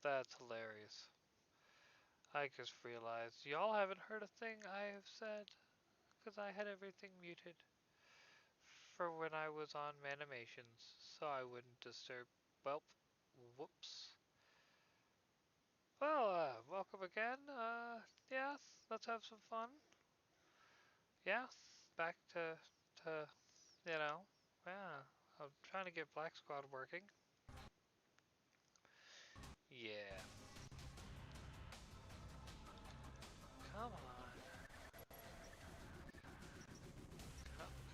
That's hilarious. I just realized y'all haven't heard a thing I have said because I had everything muted for when I was on Manimations so I wouldn't disturb. Well, whoops. Well, welcome again. Yeah, let's have some fun. Yeah, back to yeah. I'm trying to get Black Squad working. Yeah. Come on.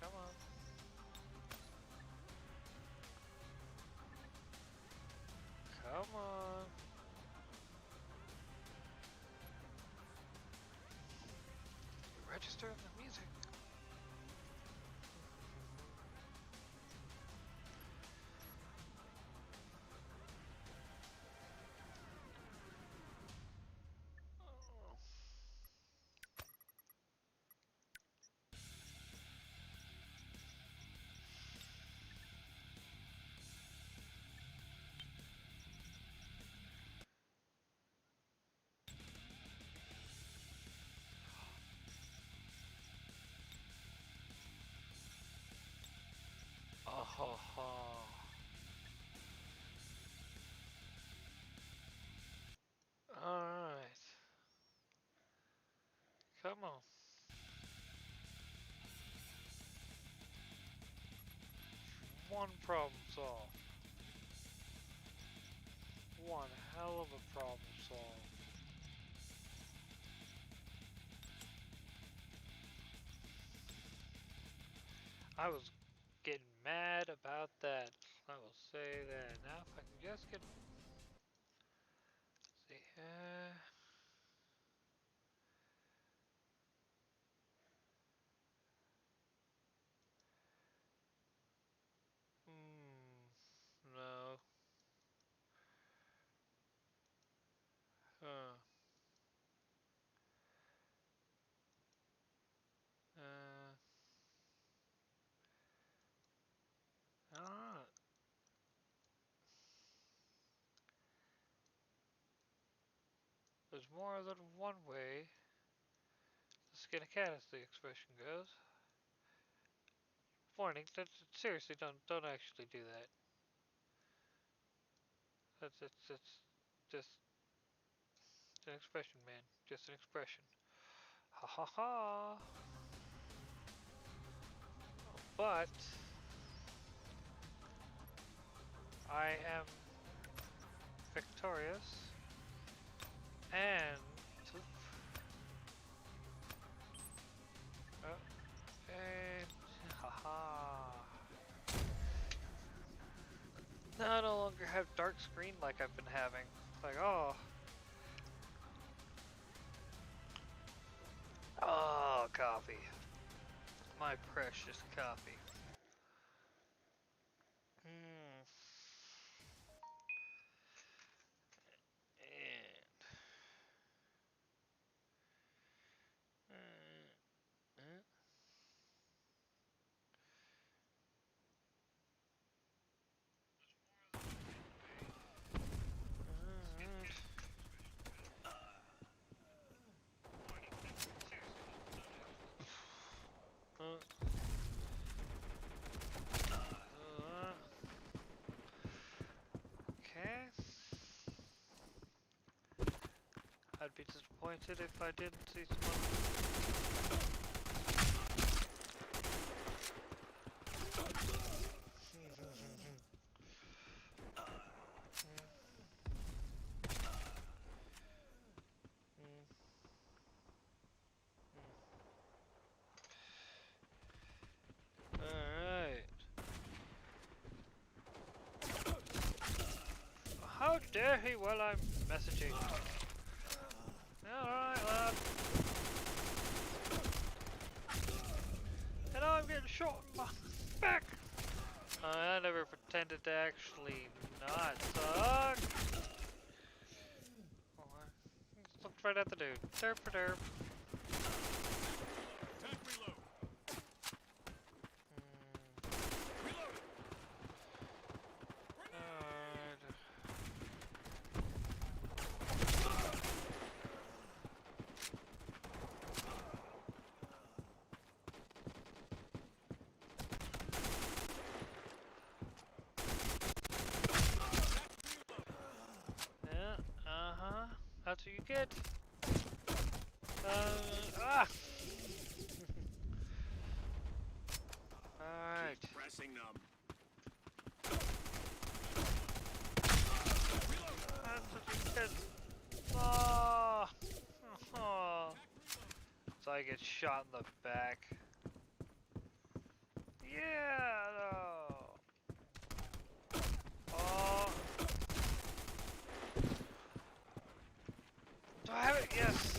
Come on. Come on. Register the music. Oh. Oh ho ho. Alright. Come on. One problem solved. One hell of a problem solved. I was getting mad about that. I will say that. Now if I can just get... See, no. Huh. Uh, alright. There's more than one way to skin a cat, as the expression goes. Warning, seriously, don't actually do that. That's just an expression, man. Just an expression. Ha ha ha. But I am victorious and oh, and haha. Now I no longer have dark screen like I've been having. Like oh, coffee. My precious coffee. Hmm. And uh, uh, okay. I'd be disappointed if I didn't see someone. Alright. How dare he while I'm messaging? Alright, lad. And I'm getting shot in my back! I never pretended to actually not suck. Oh, I just looked right at the dude. Derp for derp. Alright. get. Ah. All right. Keep pressing them. That's what you get. Oh. Oh. So I get shot in the back. Yeah. No. Oh. Do I have it? Yes.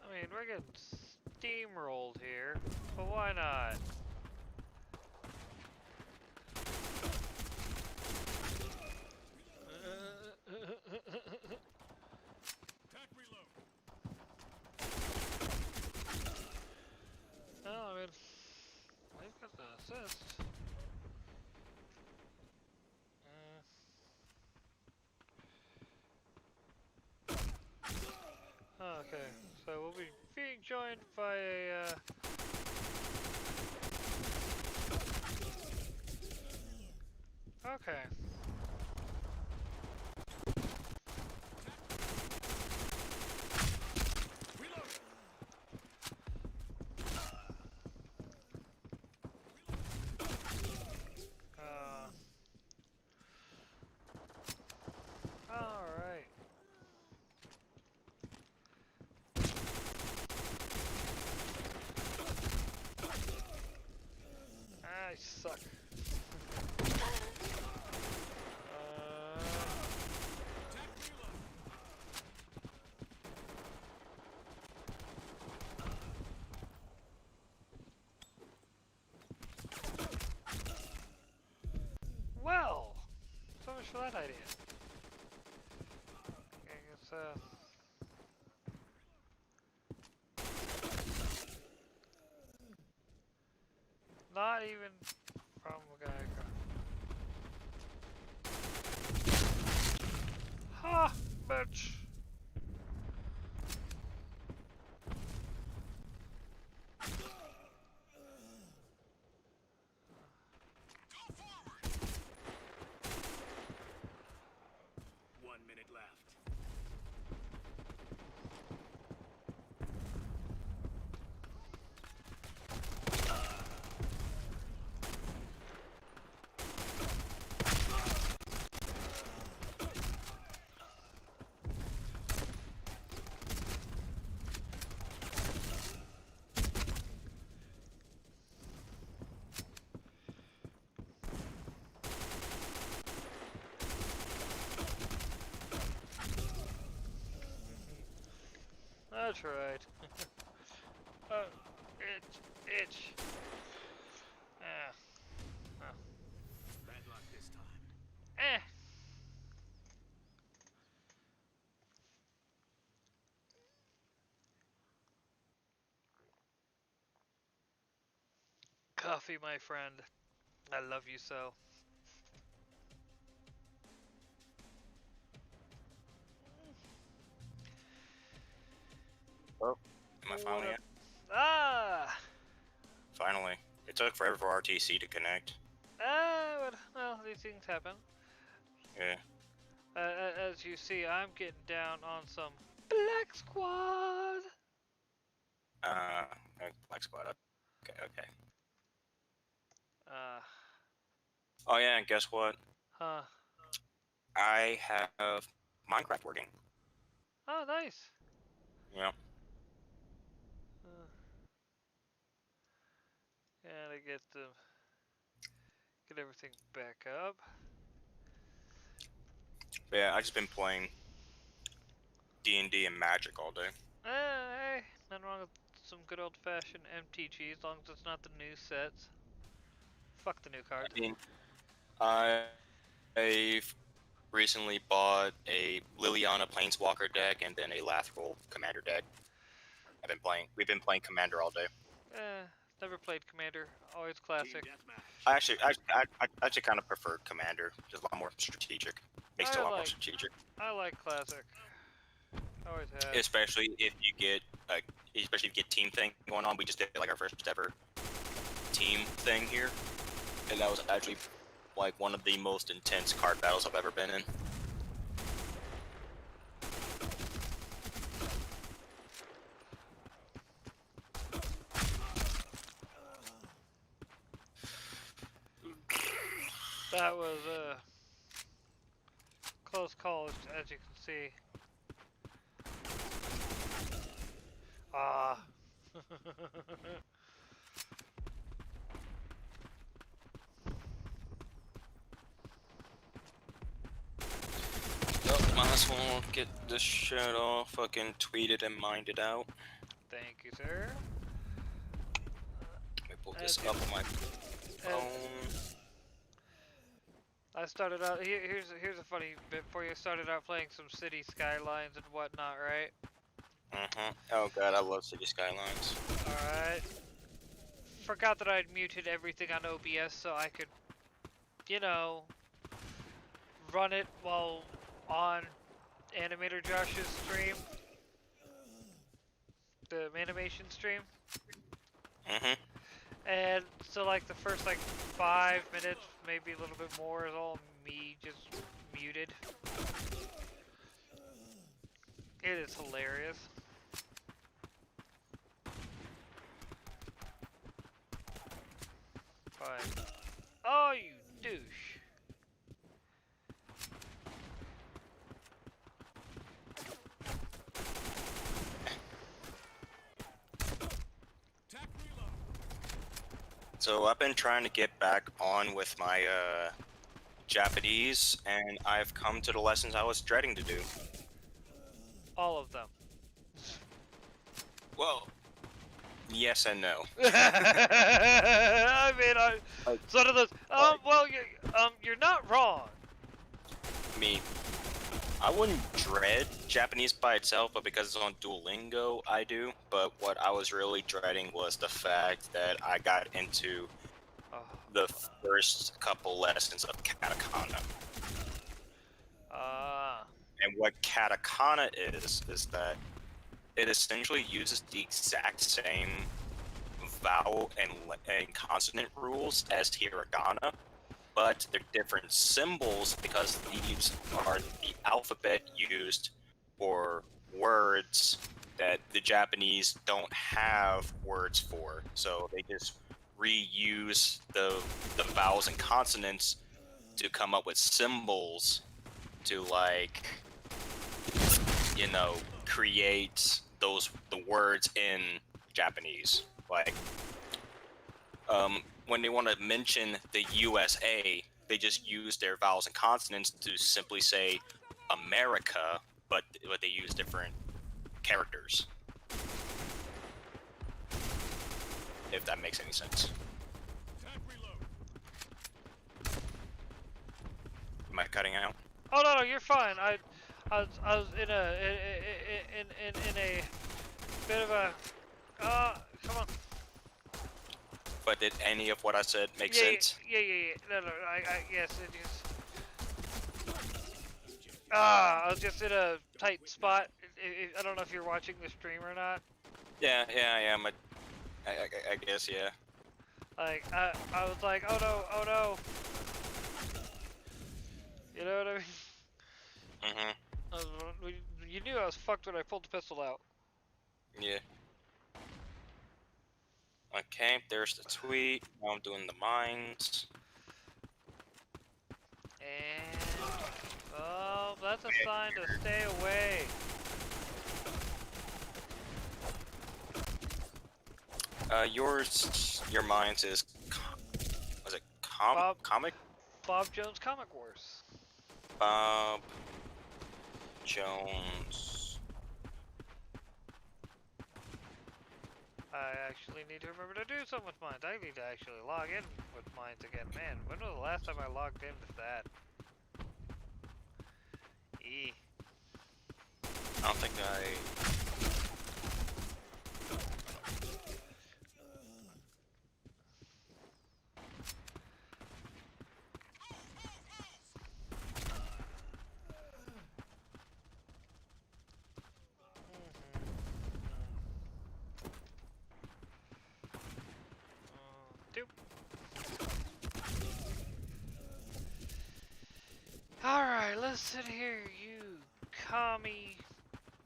I mean, we're getting steamrolled here, but why not? Attack reload. Well, I mean, they've got the assist. Okay, so we'll be being joined by a, okay. Reload. Alright. I suck. Attack reload. Well, so much for that idea. I guess, not even from a guy. Ha, bitch. Go forward. 1 minute left. That's right. Itch. Ah, well, Bad luck this time. eh. Coffee, my friend. I love you so. Oh, am I What finally up? in? Ah! Finally. It took forever for RTC to connect. But, well, these things happen. Yeah. As you see, I'm getting down on some Black Squad. Uh, Black Squad. Okay. Uh, Oh yeah, and guess what? huh. I have Minecraft working. Oh, nice. Yep. Uh, Gotta get everything back up. But yeah, I just been playing D&D and Magic all day. Hey, nothing wrong with some good old-fashioned MTG as long as it's not the new sets. Fuck the new cards. I mean, I've recently bought a Liliana Planeswalker deck and then a Lathril Commander deck. We've been playing Commander all day. Never played Commander. Always Team classic. deathmatch. I actually kind of prefer Commander. Just a lot more strategic. Makes it a lot more strategic. I like classic. Always have. Especially if you get team thing going on. We just did like our first ever team thing here, and that was actually like one of the most intense card battles I've ever been in. That was a close call, as you can see. Ah. Oh, might as well get this shit all fucking tweeted and minded out. Thank you, sir. Let me pull this up on my phone. I started out. Here's a funny bit for you. Started out playing some City Skylines and whatnot, right? Oh god, I love City Skylines. All right. Forgot that I'd muted everything on OBS so I could, you know, run it while on Animator Josh's stream. The animation stream. And so like the first like 5 minutes, maybe a little bit more, is all me just muted. It is hilarious. Fine. Oh, you douche. Tech reload. So I've been trying to get back on with my Japanese, and I've come to the lessons I was dreading to do. All of them. Well, yes and no. I mean, sort of those. Well, you're not wrong. I mean, I wouldn't dread Japanese by itself, but because it's on Duolingo, I do. But what I was really dreading was the fact that I got into Oh. the first couple lessons of katakana. And what katakana is that it essentially uses the exact same vowel and consonant rules as hiragana, but they're different symbols because these are the alphabet used for words that the Japanese don't have words for. So they just reuse the vowels and consonants to come up with symbols to, like, you know, create the words in Japanese. Like, when they want to mention the USA, they just use their vowels and consonants to simply say America, but they use different characters. If that makes any sense. Tech reload. Am I cutting out? Oh no, you're fine. I was in a bit of a. Come on. But did any of what I said make Yeah, sense? Yeah. No. Yes, it is. I was just in a tight spot. I don't know if you're watching the stream or not. Yeah, I am. I guess, yeah. Like, I was like, oh no. You know what I mean? You knew I was fucked when I pulled the pistol out. Yeah. Okay, there's the tweet. Now I'm doing the mines. And oh, that's a sign to stay away. Your mines is, was it comic? Bob Jones Comic Wars. Bob Jones. I actually need to remember to do something with mines. I need to actually log in with mines again. Man, when was the last time I logged in with that? I don't think Listen here, you commie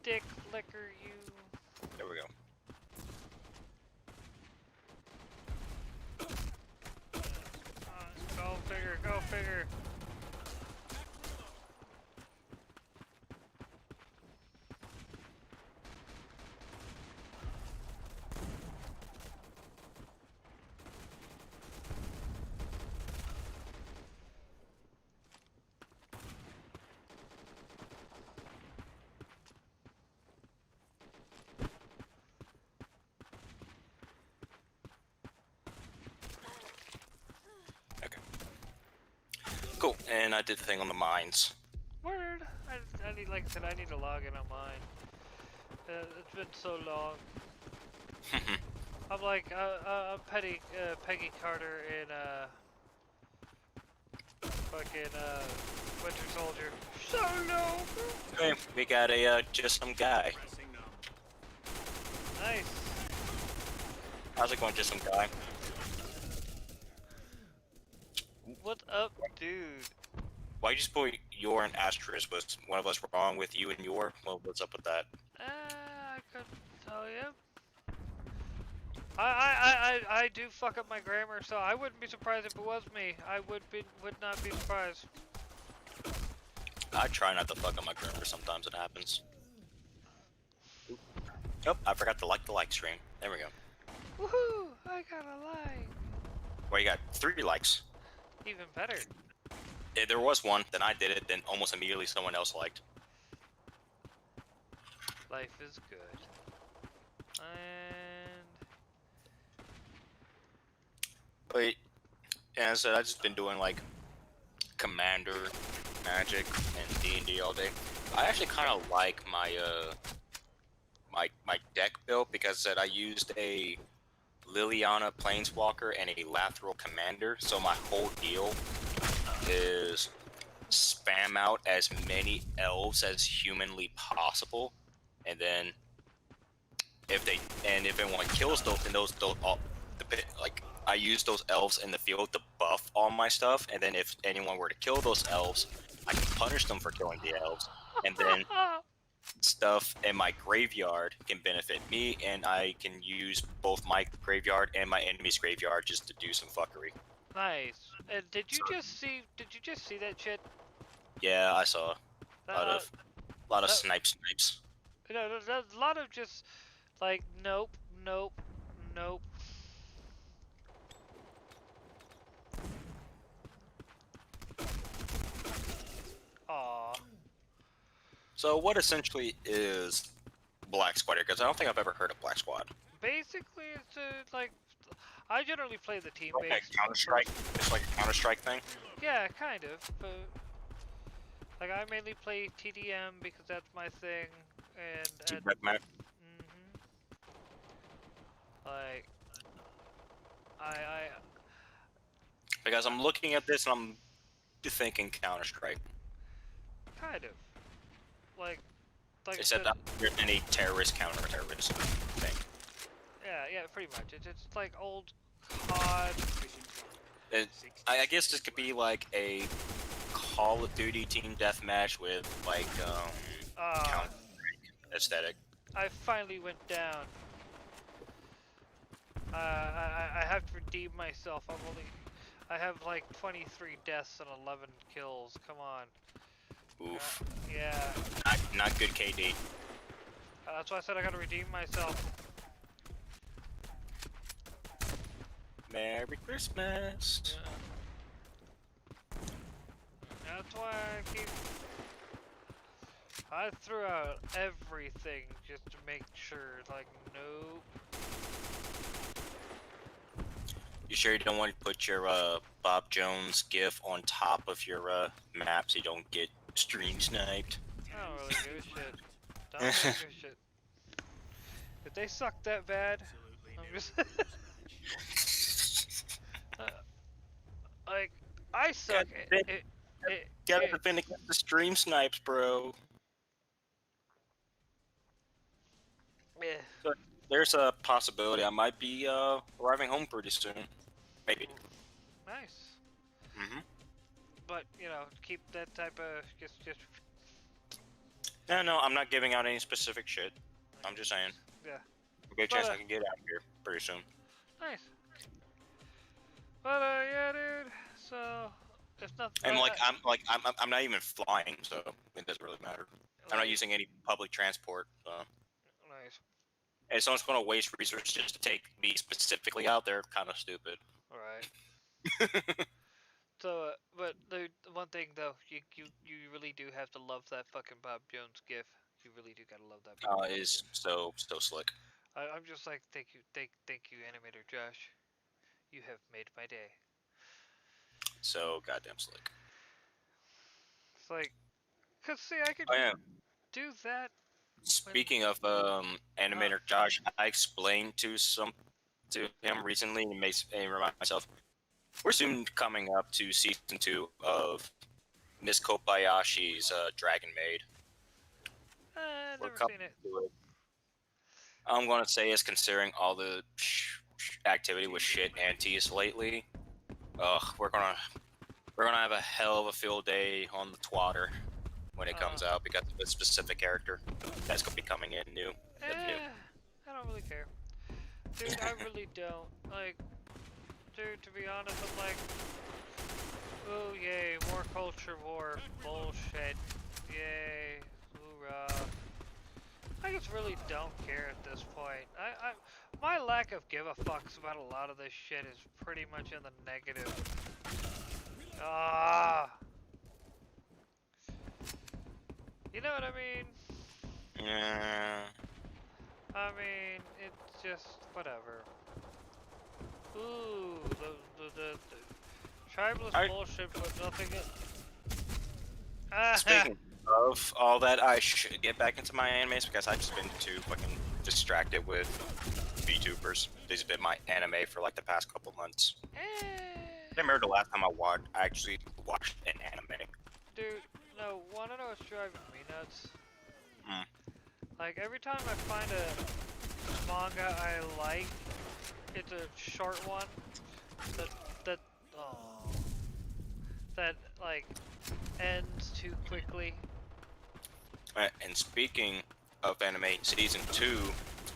dick licker, you. There we go. Go figure, go figure. Cool. And I did the thing on the mines. Word. I need, like I said, I need to log in on mine. It's been so long. I'm like, I'm Peggy Carter in, fucking, Winter Soldier. Solo! Okay, we got a, just some guy. Pressing now. Nice. How's it going, just some guy? What's up, dude? Why you just put your and asterisk? Was one of us wrong with you and your? Well, what's up with that? I couldn't tell you. I do fuck up my grammar, so I wouldn't be surprised if it was me. I would not be surprised. I try not to fuck up my grammar. Sometimes it happens. Oh, I forgot to like the like stream. There we go. Woohoo! I got a like. Well, you got 3 likes. Even better. There was one, then I did it, then almost immediately someone else liked. Life is good. And But yeah, as I said, I've just been doing like Commander, Magic, and D&D all day. I actually kind of like my my deck build because I used a Liliana Planeswalker and a Lathril Commander, so my whole deal is spam out as many elves as humanly possible, and then if anyone kills those, then those all like I use those elves in the field to buff all my stuff, and then if anyone were to kill those elves, I can punish them for killing the elves, and then stuff in my graveyard can benefit me, and I can use both my graveyard and my enemy's graveyard just to do some fuckery. nice. And did you just see that shit? Yeah, I saw a lot of that- snipes. You know, there's a lot of just like nope, nope, nope. Aw. So what essentially is Black Squad here? Because I don't think I've ever heard of Black Squad. Basically, it's like I generally play the team Like based. a Counter-Strike? It's like a Counter-Strike thing? Yeah, kind of. But like I mainly play TDM because that's my thing, and Team Deathmatch? like I Because I'm looking at this and I'm thinking Counter-Strike. kind of like I Except said, there's any terrorist, counter-terrorist thing. yeah, pretty much. It's like old COD. I guess this could be like a Call of Duty team deathmatch with like Counter-Strike aesthetic. I finally went down. I have to redeem myself. I have like 23 deaths and 11 kills. Come on. Oof. Yeah. Not good KD. That's why I said I gotta redeem myself. Merry Christmas. Yeah. That's why I threw out everything just to make sure, like, nope. You sure you don't want to put your Bob Jones GIF on top of your map so you don't get stream sniped? I don't really give a shit. Don't really give a shit. If they suck that bad, I'm just like I suck. Gotta defend against the stream snipes, bro. Yeah. There's a possibility I might be arriving home pretty soon. Maybe. Nice. Mm-hmm. but you know, keep that type of just No, I'm not giving out any specific shit. I'm just saying. yeah, Good but chance I can get out of here pretty soon. nice. But yeah, dude. So if nothing, And I'm not even flying, so it doesn't really matter. I'm not using any public transport. So. nice. And someone's going to waste resources just to take me specifically out there, kind of stupid. All right. So, but the one thing though, you really do have to love that fucking Bob Jones gif. You really do gotta love that. It is so slick. I'm just like, thank you, animator Josh. You have made my day. So goddamn slick. It's like, cause see, I could Oh yeah. do that. Speaking of animator Josh, I explained to him recently and remind myself, we're soon coming up to season 2 of Miss Kobayashi's Dragon Maid. We're Never coming seen it. to it. I'm gonna say is considering all the activity with shit antis lately. We're gonna have a hell of a field day on the twatter when it comes out because of a specific character that's gonna be coming in new. I don't really care, dude. I really don't like, dude. To be honest, I'm like, oh yay, more culture war bullshit, yay, hoorah. I just really don't care at this point. My lack of give a fucks about a lot of this shit is pretty much in the negative. You know what I mean? Yeah. I mean, it's just whatever. Ooh, the tribalist bullshit, but nothing. Speaking of all that, I should get back into my animes because I've just been too fucking distracted with VTubers. This has been my anime for like the past couple months. I remember the last time I actually watched an anime. Dude, no, wanna know what's driving me nuts? Hmm. Like, every time I find a manga I like, it's a short one that like ends too quickly. And speaking of anime, season 2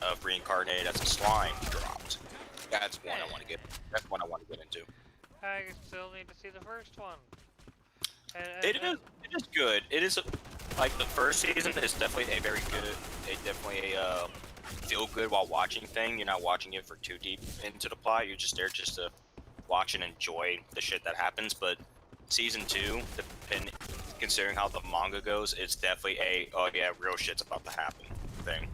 of Reincarnated as a Slime dropped. That's one I want to get. That's one I want to get into. I still need to see the first one. It is good. It is like the first season is definitely a very good, feel good while watching thing. You're not watching it for too deep into the plot. You're just there just to watch and enjoy the shit that happens. But season 2, considering how the manga goes, it's definitely real shit's about to happen thing.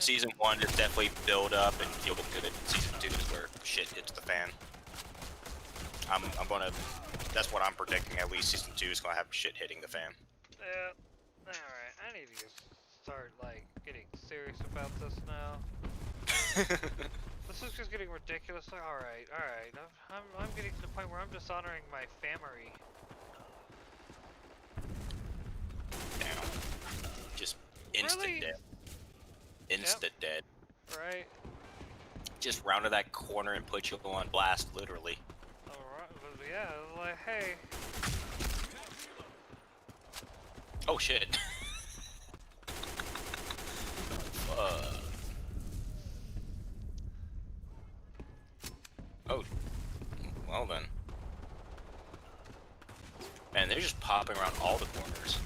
Season 1 is definitely build up and feel good. Season 2 is where shit hits the fan. That's what I'm predicting. At least season 2 is gonna have shit hitting the fan. Yeah. All right. I need to just start like getting serious about this now. This is just getting ridiculous. Like, all right. I'm getting to the point where I'm dishonoring my family. Damn. Just instant Really? dead. Instant dead. Right. Just rounded that corner and put you on blast, literally. Alright, but yeah, like, hey. Oh shit. Oh. Well then. Man, they're just popping around all the corners.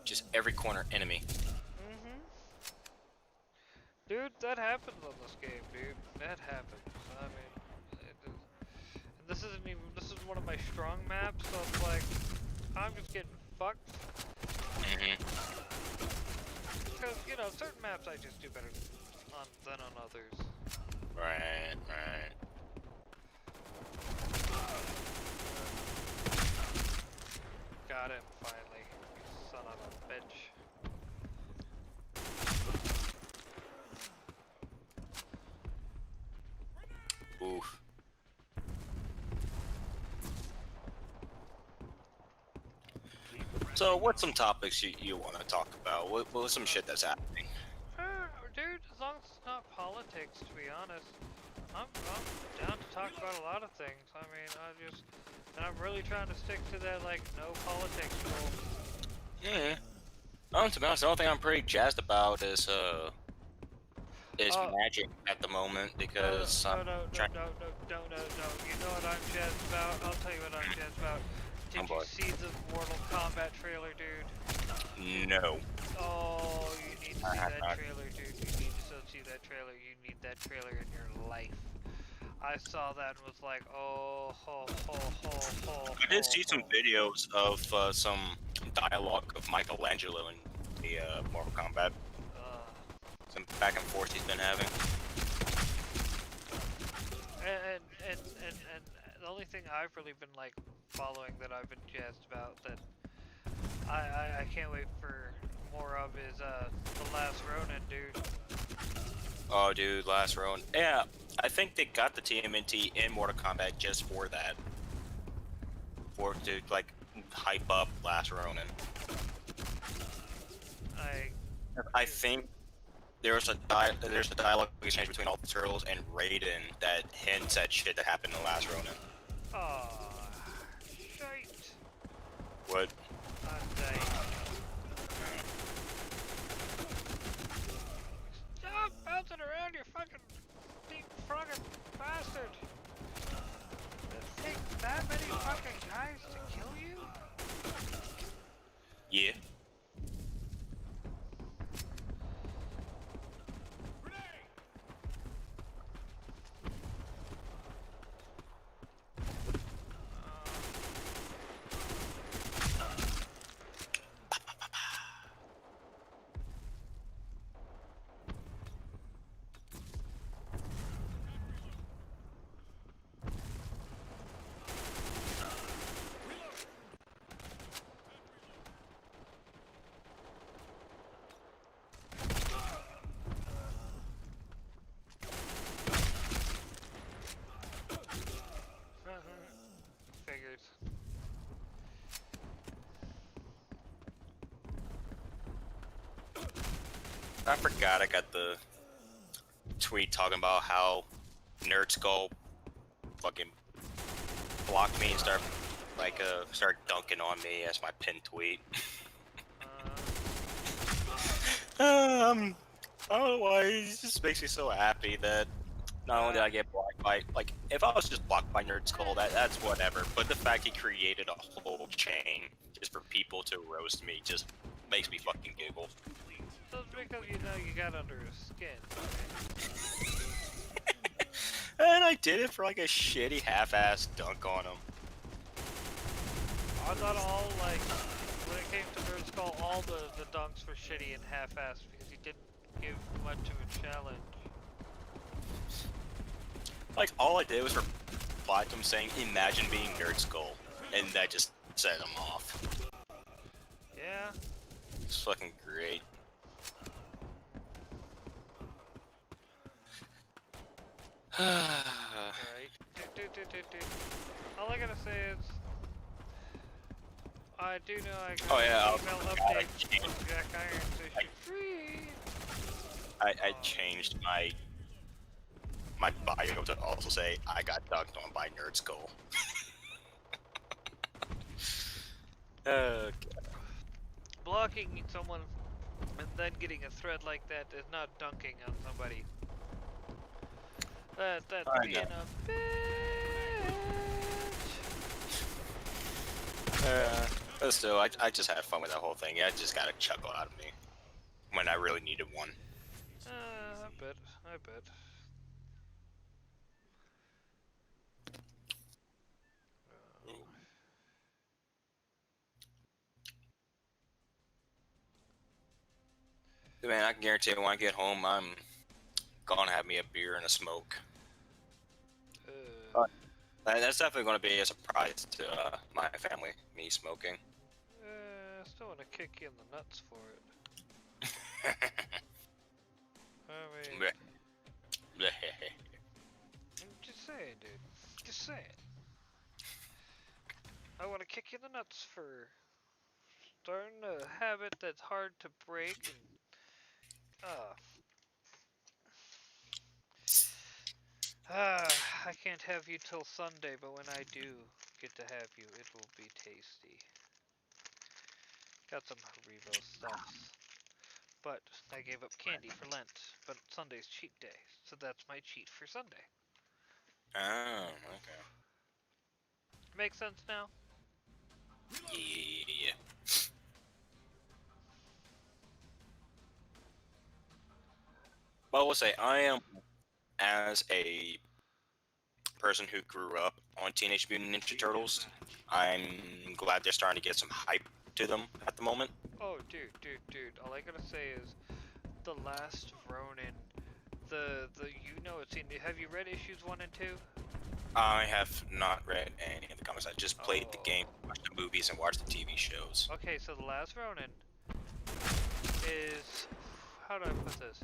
Just every corner enemy. Dude, that happens on this game, dude. That happens. I mean, this isn't even. This is one of my strong maps, so it's like I'm just getting fucked. Because you know, certain maps I just do better than on others. Right. Got him finally, you son of a bitch. Oof. So, what's some topics you want to talk about? What's some shit that's happening? Dude, as long as it's not politics, to be honest. I'm down to talk about a lot of things. I mean, and I'm really trying to stick to that, like, no politics rule. Yeah. To be honest, the only thing I'm pretty jazzed about is Oh, Magic at the moment no, because no, I'm no, no, no, trying. no, no, no, no, no. You know what I'm jazzed about? I'll tell you what I'm jazzed about. Oh Did you boy. see the Mortal Kombat trailer, dude? No, Oh, you need to I see have that not. trailer, dude. You need to still see that trailer. You need that trailer in your life. I saw that and was like, oh, ho, ho, ho, ho, I did ho, see some ho. videos of some dialogue of Michelangelo in the Mortal Kombat. Some back and forth he's been having. And the only thing I've really been like following that I've been jazzed about that I can't wait for more of is The Last Ronin, dude. Oh, dude, Last Ronin. Yeah, I think they got the TMNT in Mortal Kombat just for that. For to like hype up Last Ronin. I think there's a dialogue exchange between all the turtles and Raiden that hints at shit that happened in Last Ronin. Oh, shite. What? I'm dying. Stop bouncing around, you fucking deep fucking bastard! It takes that many fucking guys to kill you? Yeah. Figures. I forgot I got the tweet talking about how Nerd Skull fucking blocked me and start dunking on me as my pinned tweet. I don't know why, it just makes me so happy that not only did I get blocked by, like, if I was just blocked by Nerd Skull, that's whatever, but the fact he created a whole chain just for people to roast me just makes me fucking giggle. Just because you know you got under his skin. And I did it for like a shitty half-ass dunk on him. I thought all, like, when it came to Nerd Skull, all the dunks were shitty and half-assed because he didn't give much of a challenge. Like, all I did was reply to him saying, imagine being Nerd Skull, and that just set him off. Yeah? It's fucking great. Right. All I gotta say is, I do know I got Oh yeah, an email update from Jack Irons issue 3. I changed my bio to also say I got dunked on by Nerd Skull. Okay. Blocking someone and then getting a thread like that is not dunking on somebody. That's being a bitch. But still, I just had fun with that whole thing. Yeah, it just got a chuckle out of me when I really needed one. I bet. Man, I can guarantee when I get home, I'm gonna have me a beer and a smoke. That's definitely gonna be a surprise to my family, me smoking. I still want to kick you in the nuts for it. I mean, I'm just saying, dude. Just saying. I want to kick you in the nuts for starting a habit that's hard to break and I can't have you till Sunday, but when I do get to have you, it will be tasty. Got some Haribo stuffs. But I gave up candy for Lent, but Sunday's cheat day, so that's my cheat for Sunday. Oh, okay. Make sense now? Yeah. But I will say, I am, as a person who grew up on Teenage Mutant Ninja Turtles, I'm glad they're starting to get some hype to them at the moment. Oh, dude. All I gotta say is, The Last Ronin, have you read issues 1 and 2? I have not read any of the comics. I just played the game, Oh. watched the movies, and watched the TV shows. Okay, so The Last Ronin is, how do I put this?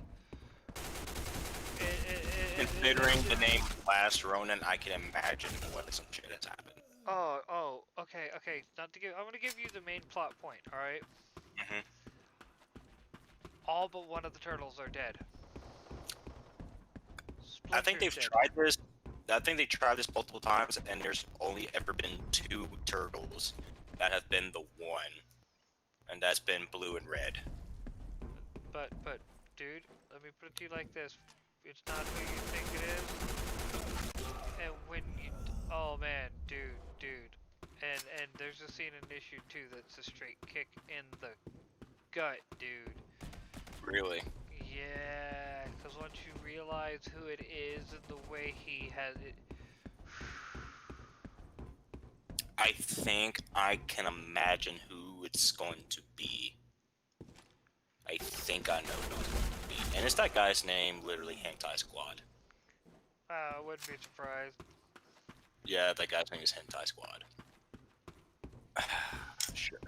Considering the name Last Ronin, I can imagine what some shit has happened. Okay. I'm gonna give you the main plot point, alright? Mhm. All but one of the turtles are dead. I think they've Splinter's dead. tried this. I think they tried this multiple times, and there's only ever been 2 turtles that have been the one, and that's been Blue and Red. But, dude, let me put it to you like this. It's not who you think it is. And when you, oh man, dude. And there's a scene in issue 2 that's a straight kick in the gut, dude. Really? Yeah, because once you realize who it is and the way he has it. I think I can imagine who it's going to be. I think I know who it's going to be. And it's that guy's name, literally Hentai Squad. I wouldn't be surprised. Yeah, that guy's name is Hentai Squad. Sure.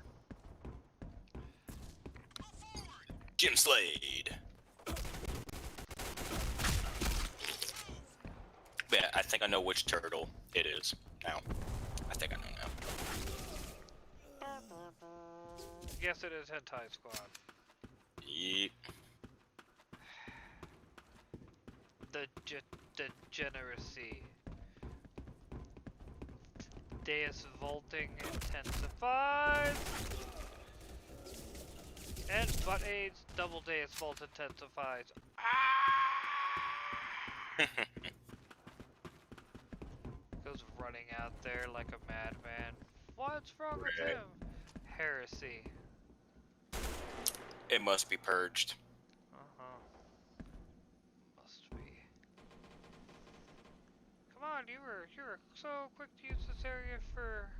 Jim Slade. Yeah, I think I know which turtle it is now. I think I know now. Yes, it is Hentai Squad. Yep. Degeneracy. Deus Vaulting intensifies. And butt aids, double Deus Vault intensifies. Goes running out there like a madman. What's wrong with Right. him? Heresy. It must be purged. Must be. Come on, you were so quick to use this area for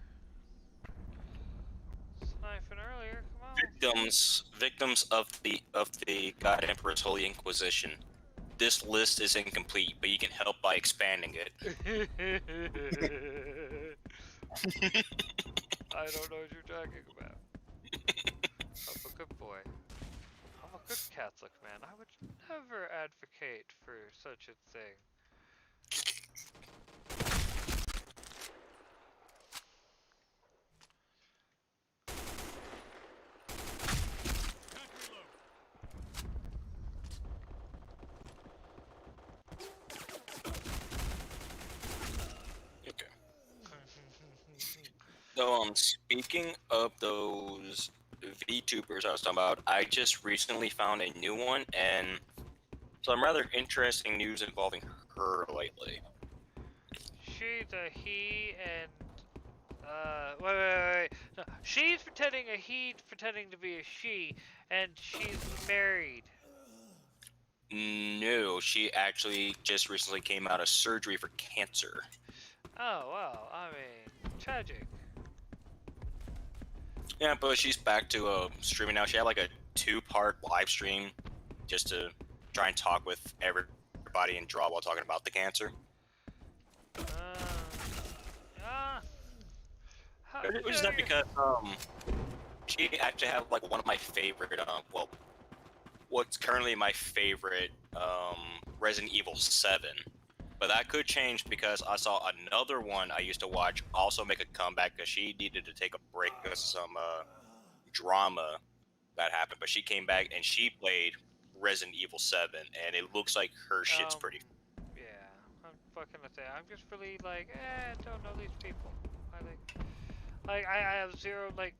sniping earlier. Come on. Victims of the God Emperor's Holy Inquisition. This list is incomplete, but you can help by expanding it. I don't know what you're talking about. I'm a good boy. I'm a good Catholic man. I would never advocate for such a thing. Attack reload. Okay. So, speaking of those VTubers I was talking about, I just recently found a new one, and some rather interesting news involving her lately. She's a he and wait. No, she's pretending a he pretending to be a she, and she's married. No, she actually just recently came out of surgery for cancer. Oh well, I mean, tragic. Yeah, but she's back to streaming now. She had like a 2-part live stream just to try and talk with everybody and draw while talking about the cancer. Which is not because she actually had like one of my favorite what's currently my favorite Resident Evil 7. But that could change because I saw another one I used to watch also make a comeback because she needed to take a break because of some drama that happened. But she came back and she played Resident Evil 7, and it looks like her shit's pretty. Yeah. what can I say? I'm just really like, don't know these people. I like I have zero like,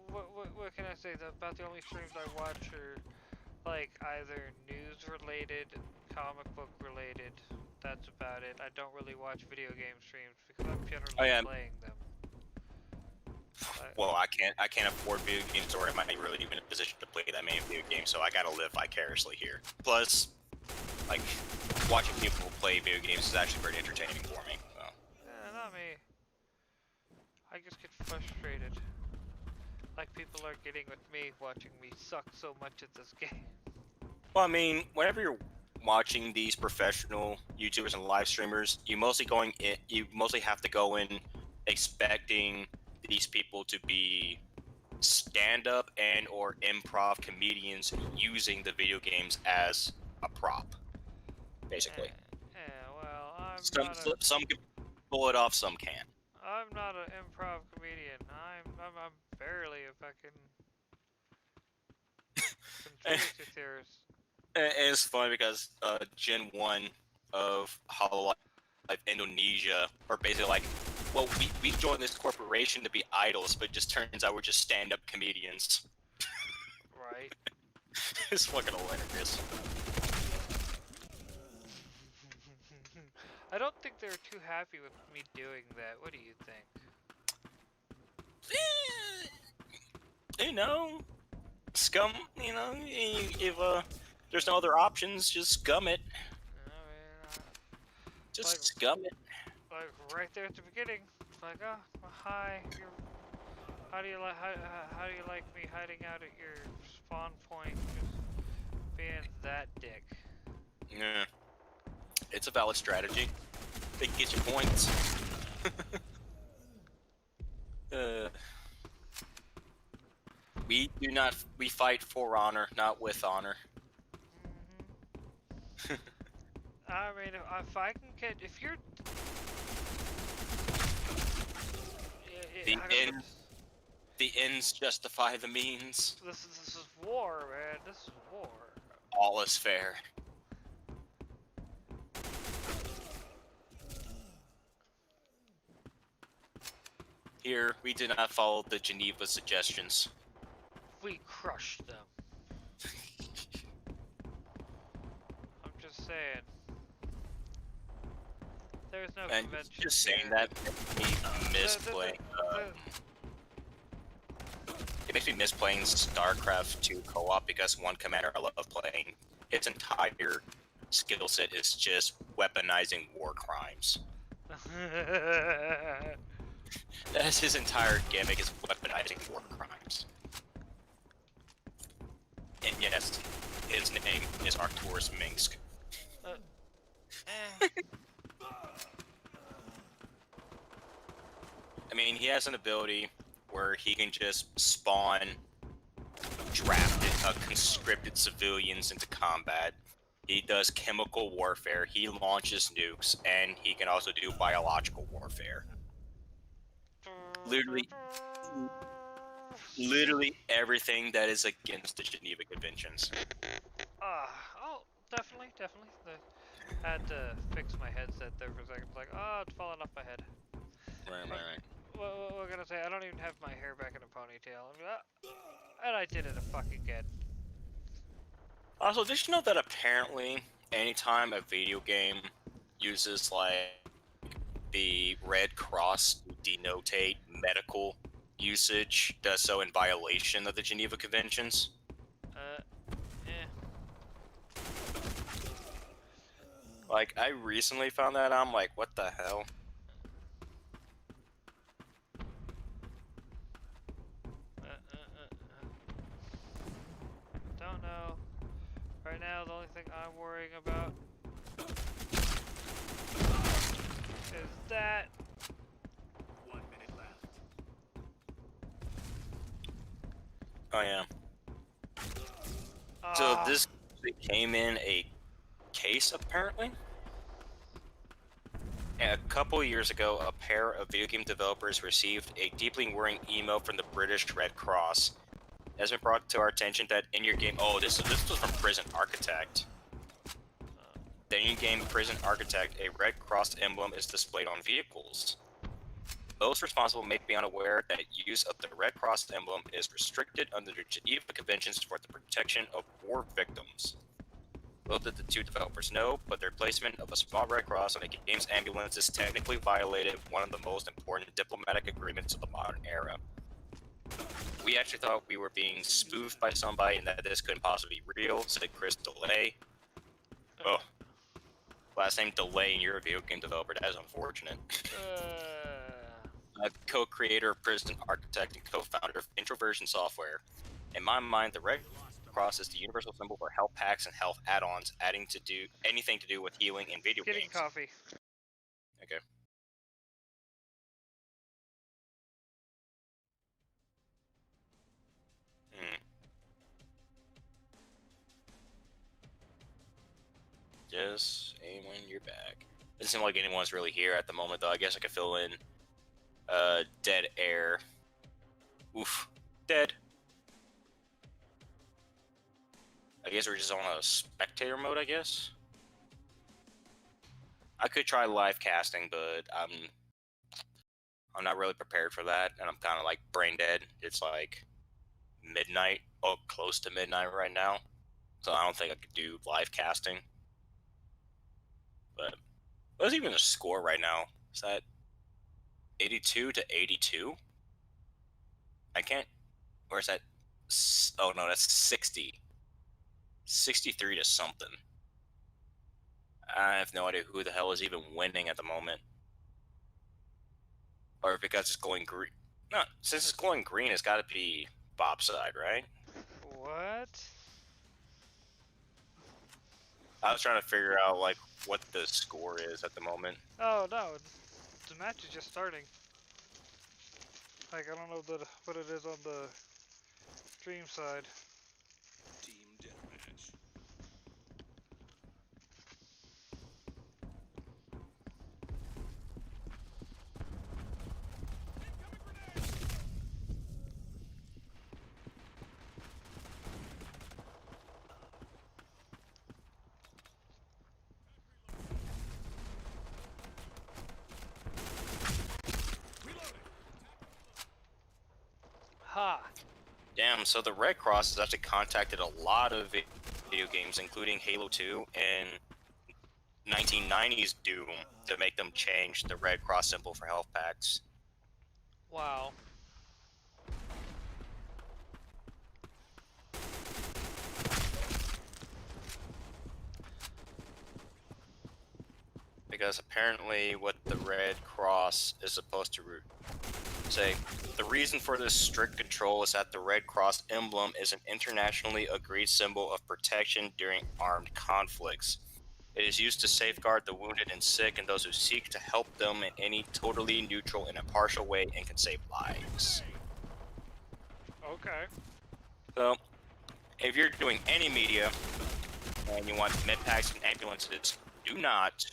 what can I say? About the only streams I watch are like either news related, comic book related. That's about it. I don't really watch video game streams because I'm generally Oh, yeah. playing them. Well, I can't afford video games, or am I really even in a position to play that many video games? So I gotta live vicariously here. Plus, like, watching people play video games is actually pretty entertaining for me. So. Not me. I just get frustrated. Like people are getting with me, watching me suck so much at this game. Well, I mean, whenever you're watching these professional YouTubers and live streamers, you mostly have to go in expecting these people to be stand-up and or improv comedians using the video games as a prop, basically. Well, Some can pull it off, some can't. I'm not an improv comedian. I'm barely a fucking conspiracy theorist. And it's funny because Gen 1 of Hololive Indonesia are basically like, well, we joined this corporation to be idols, but it just turns out we're just stand-up comedians. Right. It's fucking hilarious. I don't think they're too happy with me doing that. What do you think? You know, scum, you know, if there's no other options, just scum it. I mean, Just like- scum it. like right there at the beginning, it's like, oh, well, hi, how do you like me hiding out at your spawn point, just being that dick? Yeah. It's a valid strategy. They can get you points. We fight for honor, not with honor. I mean, if I can get, if you're, The I don't know, end. The ends justify the means. This is war, man. This is war. All is fair. Here, we did not follow the Geneva suggestions. We crushed them. I'm just saying. There's no And convention. just saying here. that makes me miss playing. It makes me miss playing StarCraft 2 co-op because one commander I love playing, its entire skill set is just weaponizing war crimes. That's his entire gimmick, is weaponizing war crimes. And yes, his name is Arcturus Minsk. I mean, he has an ability where he can just spawn drafted, conscripted civilians into combat. He does chemical warfare, he launches nukes, and he can also do biological warfare. Literally everything that is against the Geneva Conventions. Oh, definitely. I had to fix my headset there for a second. It's like, oh, it's falling off my head. Right. What we're gonna say, I don't even have my hair back in a ponytail. I mean, and I did it again. Also, did you know that apparently anytime a video game uses like the red cross to denotate medical usage, does so in violation of the Geneva Conventions? Like, I recently found that out, I'm like, what the hell? Don't know. Right now, the only thing I'm worrying about is that. 1 minute left. Oh yeah. So this came in a case, apparently. And a couple years ago, a pair of video game developers received a deeply worrying email from the British Red Cross. It has been brought to our attention that in your game, this was from Prison Architect. the in-game Prison Architect, a Red Cross emblem is displayed on vehicles. Those responsible may be unaware that use of the Red Cross emblem is restricted under the Geneva Conventions for the protection of war victims. Both of the two developers know, but their placement of a small Red Cross on a game's ambulance is technically violated one of the most important diplomatic agreements of the modern era. We actually thought we were being spoofed by somebody and that this couldn't possibly be real, said Chris DeLay. Oh, last name DeLay in your video game developer, that is unfortunate. Co-creator of Prison Architect and co-founder of Introversion Software. In my mind, the Red Cross is the universal symbol for health packs and health add-ons, adding to do anything to do with healing in video Getting games. coffee. Okay. Just when you're back. Doesn't seem like anyone's really here at the moment, though. I guess I could fill in dead air. Oof. Dead. I guess we're just on a spectator mode, I guess. I could try live casting, but I'm not really prepared for that, and I'm kind of like brain dead. It's like midnight, close to midnight right now, so I don't think I could do live casting. But what's even the score right now? Is that 82 to 82? I can't. Or is that? Oh no, that's 60. 63 to something. I have no idea who the hell is even winning at the moment. Or because it's glowing green. No, since it's glowing green, it's got to be Bob's side, right? What? I was trying to figure out like what the score is at the moment. Oh no, the match is just starting. Like I don't know what it is on the stream side. Team deathmatch. Ha! Damn, so the Red Cross has actually contacted a lot of video games, including Halo 2 and 1990s Doom, to make them change the Red Cross symbol for health packs. Wow. Because apparently what the Red Cross is supposed to say, the reason for this strict control is that the Red Cross emblem is an internationally agreed symbol of protection during armed conflicts. It is used to safeguard the wounded and sick and those who seek to help them in any totally neutral and impartial way and can save lives. Okay. So, if you're doing any media and you want medpacks and ambulances, do not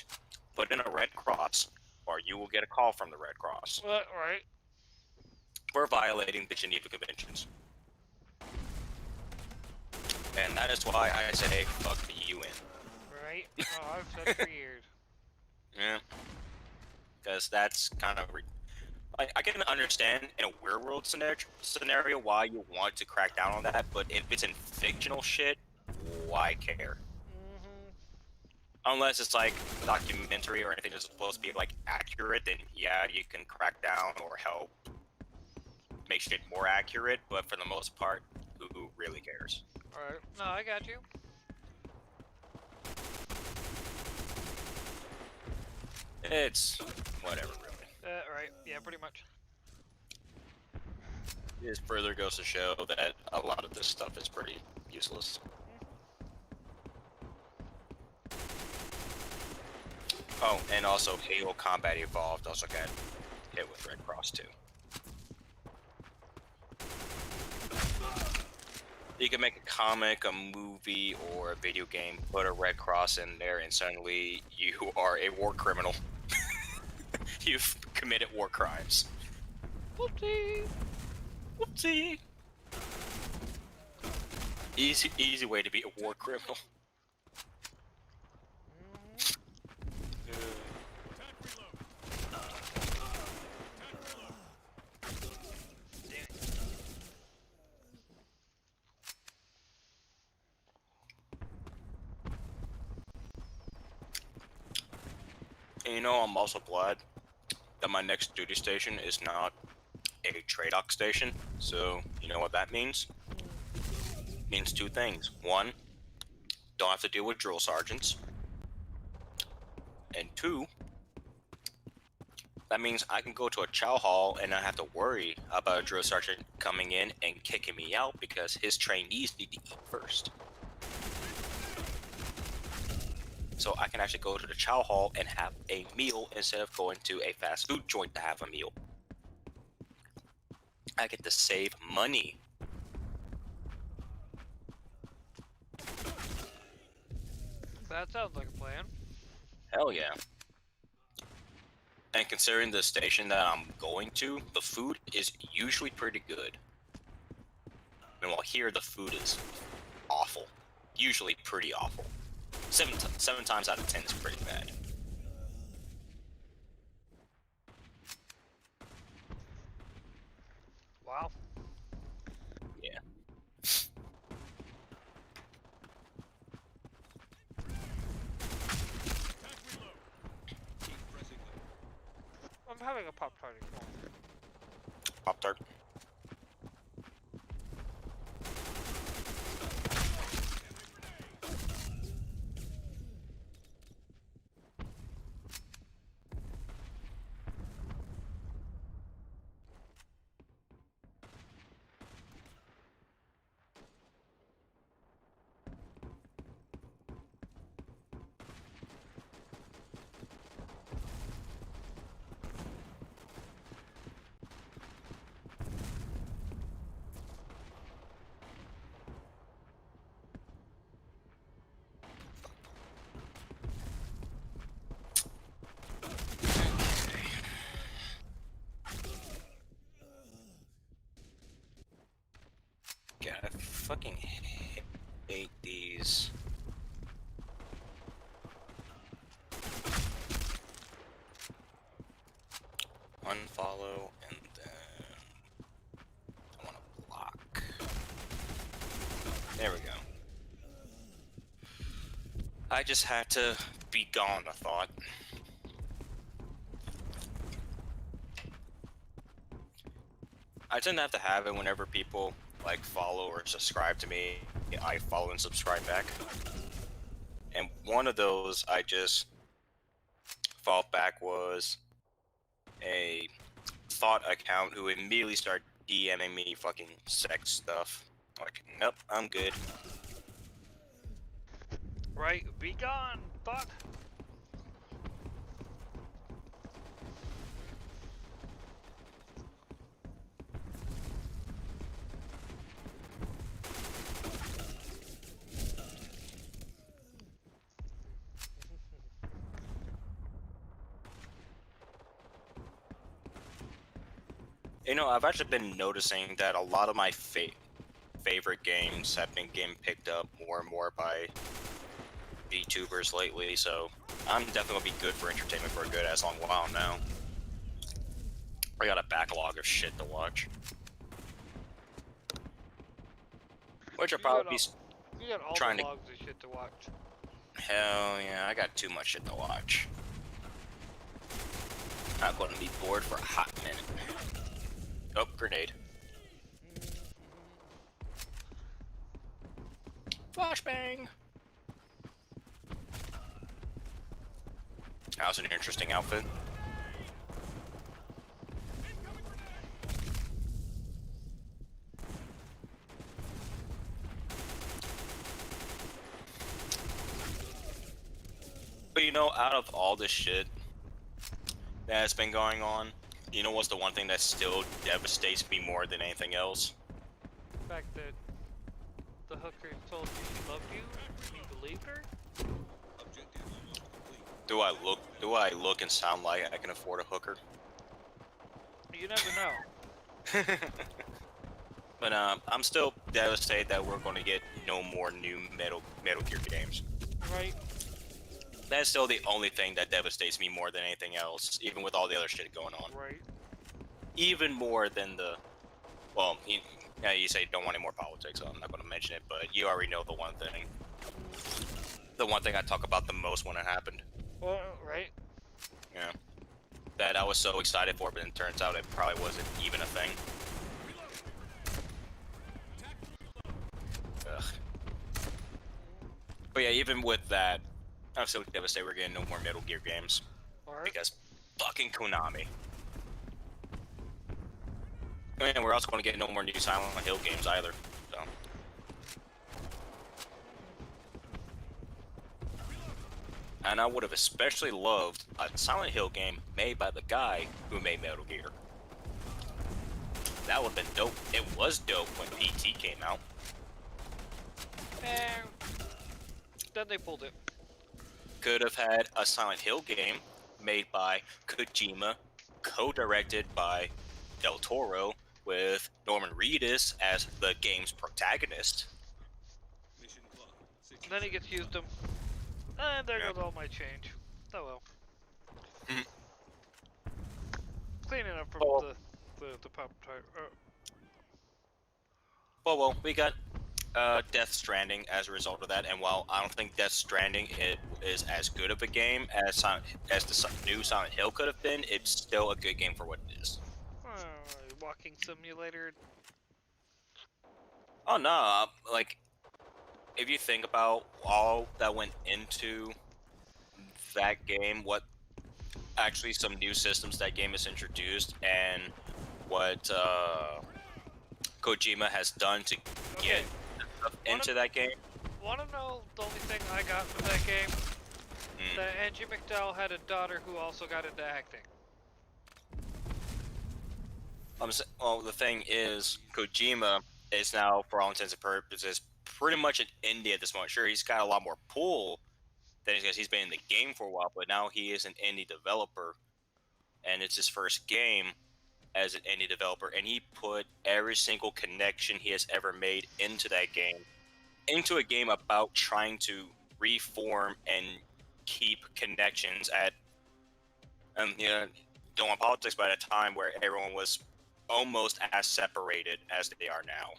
put in a Red Cross or you will get a call from the Red Cross. What? Right. For violating the Geneva Conventions. And that is why I say fuck the UN. Right. Oh, I've said for years. Yeah. Because that's kind of... Like, I can understand in a real world scenario why you want to crack down on that, but if it's in fictional shit, why care? Unless it's like a documentary or anything that's supposed to be like accurate, then yeah, you can crack down or help make shit more accurate, but for the most part, who really cares? Alright. No, I got you. It's whatever, really. Right. Yeah, pretty much. It further goes to show that a lot of this stuff is pretty useless. Oh, and also Halo Combat Evolved also got hit with Red Cross too. You can make a comic, a movie, or a video game, put a Red Cross in there, and suddenly you are a war criminal. You've committed war crimes. Whoopsie! Whoopsie! Easy way to be a war criminal. And you know, I'm also glad that my next duty station is not a TRADOC station. So, you know what that means? It means two things. One, don't have to deal with drill sergeants. And two, that means I can go to a chow hall and not have to worry about a drill sergeant coming in and kicking me out because his trainees need to eat first. So I can actually go to the chow hall and have a meal instead of going to a fast food joint to have a meal. I get to save money. That sounds like a plan. Hell yeah. And considering the station that I'm going to, the food is usually pretty good. And while here, the food is awful. Usually pretty awful. Seven times out of 10 is pretty bad. Wow. Yeah. Keep pressing them. I'm having a Pop-Tart. Pop-Tart. God, I fucking hate these. Unfollow and then I want to block. There we go. I just had to be gone, I thought. I tend to have to have it whenever people like follow or subscribe to me. I follow and subscribe back. And one of those I just followed back was a thought account who immediately started DMing me fucking sex stuff. Like, nope, I'm good. Right, be gone, thought. You know, I've actually been noticing that a lot of my favorite games have been getting picked up more and more by VTubers lately, so I'm definitely gonna be good for entertainment for a good ass long while now. I got a backlog of shit to watch. Which I'll probably be You got all trying the to- logs of shit to watch. Hell yeah, I got too much shit to watch. I'm gonna be bored for a hot minute. Oh, grenade. Flashbang! That was an interesting outfit. But you know, out of all this shit that's been going on, you know what's the one thing that still devastates me more than anything else? The fact that the hooker told you she loved you, and you believed her? Objective almost complete. Do I look and sound like I can afford a hooker? You never know. But I'm still devastated that we're going to get no more new Metal Gear games. Right? That's still the only thing that devastates me more than anything else, even with all the other shit going on. Right. Even more than the, well, you say you don't want any more politics, so I'm not going to mention it, but you already know the one thing. The one thing I talk about the most when it happened. Well, right. Yeah. That I was so excited for, but it turns out it probably wasn't even a thing. Ugh. But yeah, even with that, I'm still devastated we're getting no more Metal Gear games. Or Because fucking Konami. And we're also going to get no more new Silent Hill games either. So. And I would have especially loved a Silent Hill game made by the guy who made Metal Gear. That would have been dope. It was dope when PT came out. and then they pulled it. Could have had a Silent Hill game made by Kojima, co-directed by Del Toro, with Norman Reedus as the game's protagonist. Mission clock. Then he gets used them. And there Yeah. goes all my change. Oh well. Mhm. Cleaning up from Oh. the pop tire. Well, we got Death Stranding as a result of that, and while I don't think Death Stranding is as good of a game as the new Silent Hill could have been, it's still a good game for what it is. Walking simulator. Oh no, like if you think about all that went into that game, what actually some new systems that game has introduced, and what Kojima has done to get stuff into that game. Wanna know the only thing I got from that game? Mm. That Angie McDowell had a daughter who also got into acting. Well, the thing is, Kojima is now, for all intents and purposes, pretty much an indie at this moment. Sure, he's got a lot more pull than because he's been in the game for a while, but now he is an indie developer, and it's his first game as an indie developer, and he put every single connection he has ever made into that game, into a game about trying to reform and keep connections at, don't want politics, but at a time where everyone was almost as separated as they are now.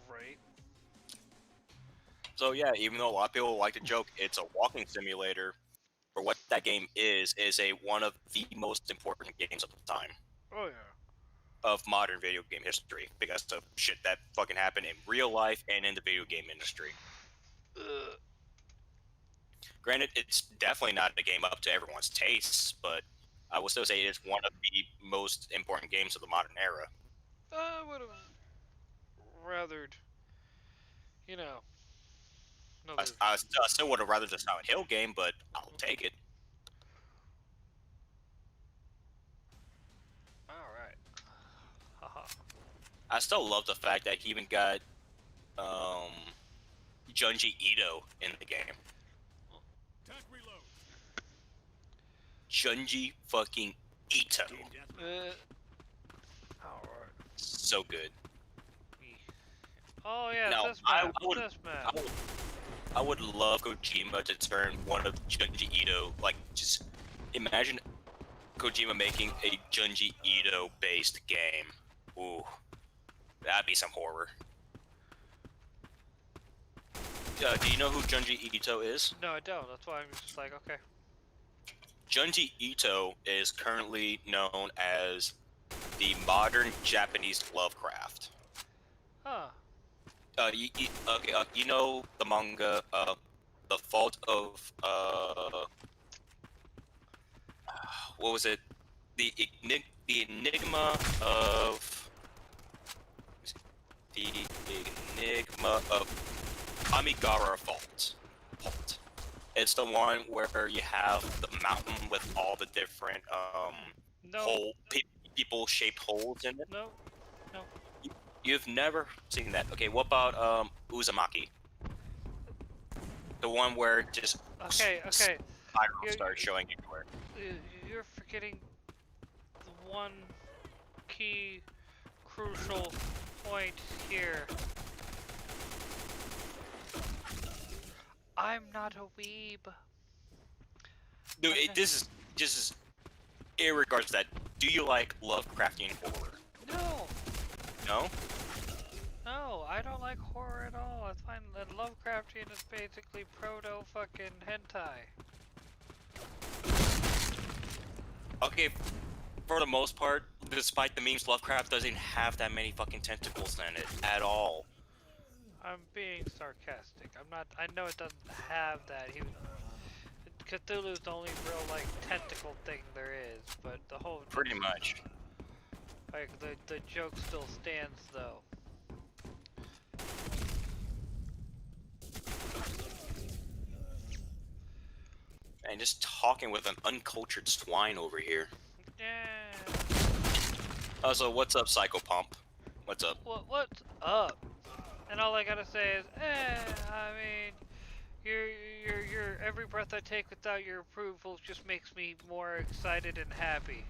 Right. So yeah, even though a lot of people like to joke it's a walking simulator, for what that game is one of the most important games of the time Oh yeah. of modern video game history because of shit that fucking happened in real life and in the video game industry. Granted, it's definitely not a game up to everyone's tastes, but I will still say it is one of the most important games of the modern era. I would have rathered, you know, another. I still would have rather the Silent Hill game, but I'll take it. All right. Haha. I still love the fact that he even got Junji Ito in the game. Attack reload. Junji fucking Ito. All right. So good. Oh yeah, Now, this I map. would- This map. I would love Kojima to turn one of Junji Ito, like, just imagine Kojima making a Junji Ito based game. Ooh, that'd be some horror. Do you know who Junji Ito is? No, I don't. That's why I'm just like, okay. Junji Ito is currently known as the modern Japanese Lovecraft. Huh. You know the manga, The Fault of, what was it? The Enigma of Amigara Fault. It's the one where you have the mountain with all the different No. people shaped holes in it. No. You've never seen that. Okay, what about Uzumaki? The one where just Okay. spiral You- starts showing everywhere. You're forgetting the one key, crucial point here. I'm not a weeb. Dude, Okay. this is just in regards to that. Do you like Lovecraftian horror? No. No. No, I don't like horror at all. I find that Lovecraftian is basically proto fucking hentai. Okay, for the most part, despite the memes, Lovecraft doesn't have that many fucking tentacles in it at all. I'm being sarcastic. I'm not. I know it doesn't have that. Cthulhu's the only real like tentacle thing there is, but the whole Pretty much. like the joke still stands though. And just talking with an uncultured swine over here. Yeah. So what's up, Psycho Pump? What's up? What's up? And all I gotta say is, I mean, your every breath I take without your approval just makes me more excited and happy.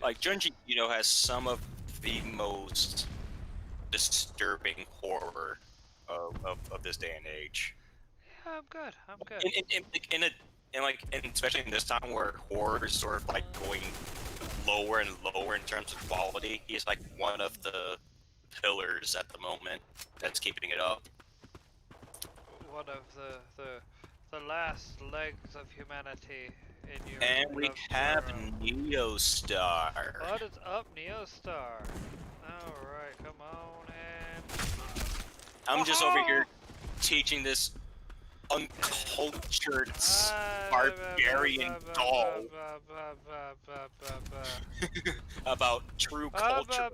Like, Junji Ito has some of the most disturbing horror of this day and age. Yeah, I'm good. I'm good. And especially in this time where horror is sort of like going lower and lower in terms of quality, he's like one of the pillars at the moment that's keeping it up. One of the last legs of humanity in your. And we have Neostar. What is up, Neostar? All right, come on and. I'm just over here teaching this uncultured barbarian doll about true culture.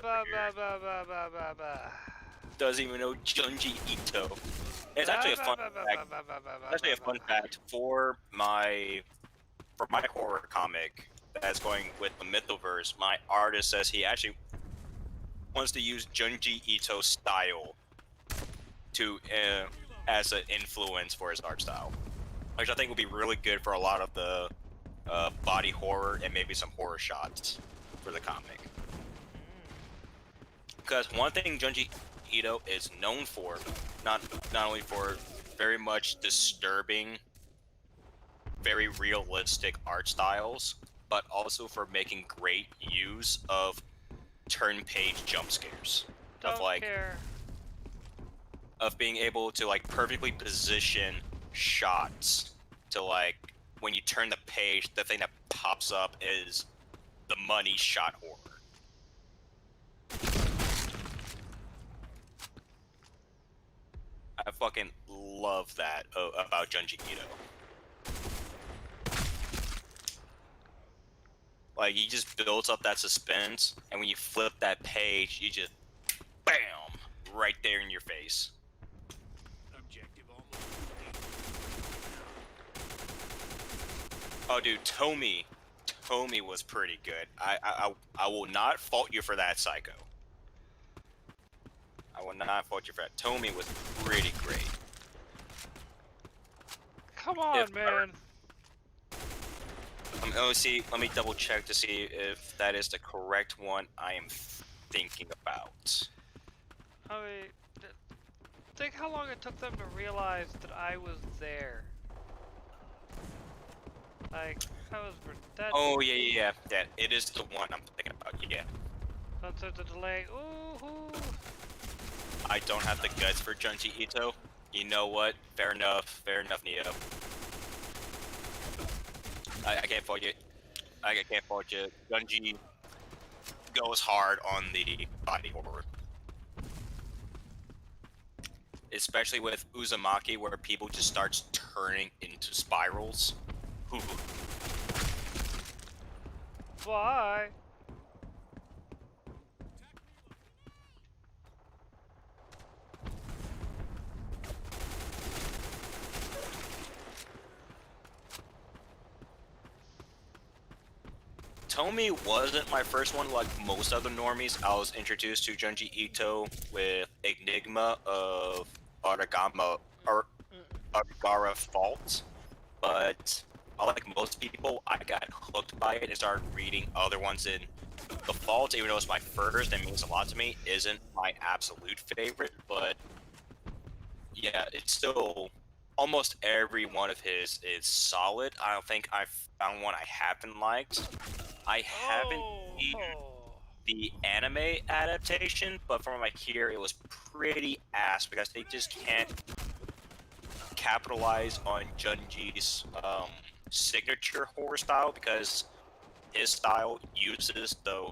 Doesn't even know Junji Ito. It's actually a fun fact. Actually, a fun fact for my horror comic that's going with the Mythoverse. My artist says he actually wants to use Junji Ito's style to as an influence for his art style, which I think would be really good for a lot of the body horror and maybe some horror shots for the comic. Because one thing Junji Ito is known for, not only for very much disturbing, very realistic art styles, but also for making great use of turn-page jump scares. Of being able to like perfectly position shots to like when you turn the page, the thing that pops up is the money shot horror. I fucking love that about Junji Ito. Like, he just builds up that suspense, and when you flip that page, you just BAM! Right there in your face. Objective almost. Oh, dude, Tomy was pretty good. I will not fault you for that, Psycho. I will not fault you for that. Tomy was pretty great. Come on, man. Let me double check to see if that is the correct one I am thinking about. I mean, think how long it took them to realize that I was there. Like, that. Oh yeah. That it is the one I'm thinking about. Yeah. Such a delay. Ooh. I don't have the guts for Junji Ito. You know what? Fair enough, Neo. I can't fault you. I can't fault you. Junji goes hard on the body horror. Especially with Uzumaki, where people just starts turning into spirals. Why? Tomy wasn't my first one like most other normies. I was introduced to Junji Ito with Enigma of Aragama or Aragara Fault, but like most people, I got hooked by it and started reading other ones in The Fault, even though it's my first and means a lot to me, isn't my absolute favorite, but yeah, it's still almost every one of his is solid. I don't think I've found one I haven't liked. I haven't seen the anime adaptation, but from what I hear, it was pretty ass because they just can't capitalize on Junji's signature horror style because his style uses the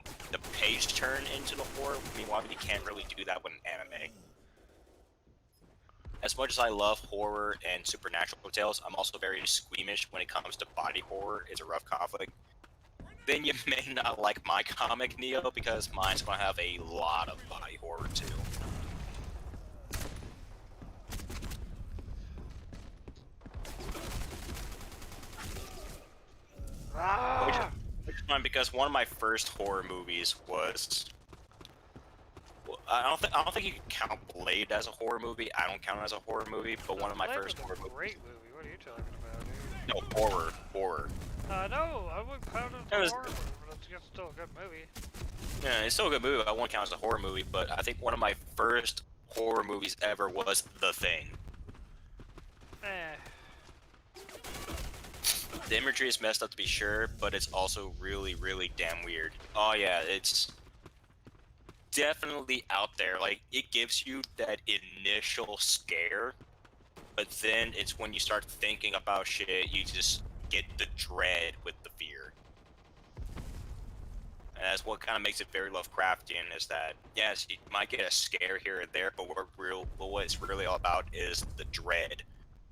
page turn into the horror. Meanwhile, you can't really do that with an anime. As much as I love horror and supernatural tales, I'm also very squeamish when it comes to body horror. It's a rough conflict. Then you may not like my comic, Neo, because mine's gonna have a lot of body horror too. Ah! Which is fun because one of my first horror movies was. Well, I don't think you can count Blade as a horror movie. I don't count it as a horror movie, but one of my Blade first was horror a movies. great movie. What are you talking about, dude? No, horror. No, I wouldn't count it It as was- a horror movie, but it's still a good movie. Yeah, it's still a good movie. I won't count it as a horror movie, but I think one of my first horror movies ever was The Thing. Eh. The imagery is messed up to be sure, but it's also really, really damn weird. Oh yeah, it's definitely out there. Like, it gives you that initial scare, but then it's when you start thinking about shit, you just get the dread with the fear. And that's what kind of makes it very Lovecraftian, is that, yes, you might get a scare here and there, but what it's really all about is the dread.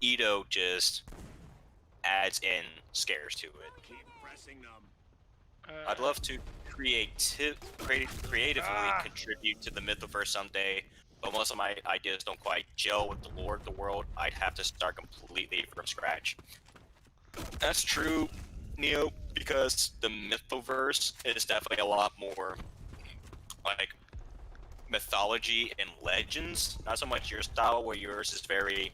Ito just adds in scares to it. Keep pressing them. I'd love to creatively contribute to the Mythoverse someday, but most of my ideas don't quite gel with the lore of the world. I'd have to start completely from scratch. That's true, Neo, because the Mythoverse is definitely a lot more like mythology and legends. Not so much your style, where yours is very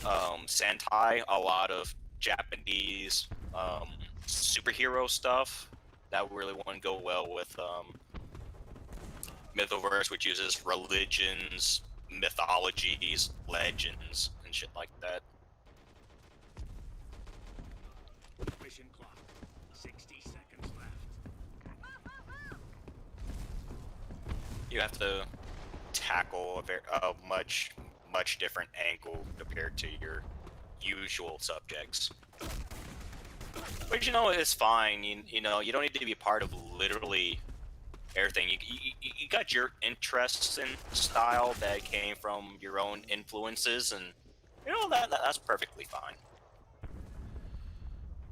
Sentai, a lot of Japanese superhero stuff. That really wouldn't go well with Mythoverse, which uses religions, mythologies, legends, and shit like that. Mission clock. 60 seconds left. You have to tackle a much different angle compared to your usual subjects. But you know, it's fine. You know, you don't need to be part of literally everything. You got your interests in style that came from your own influences, and you know that's perfectly fine.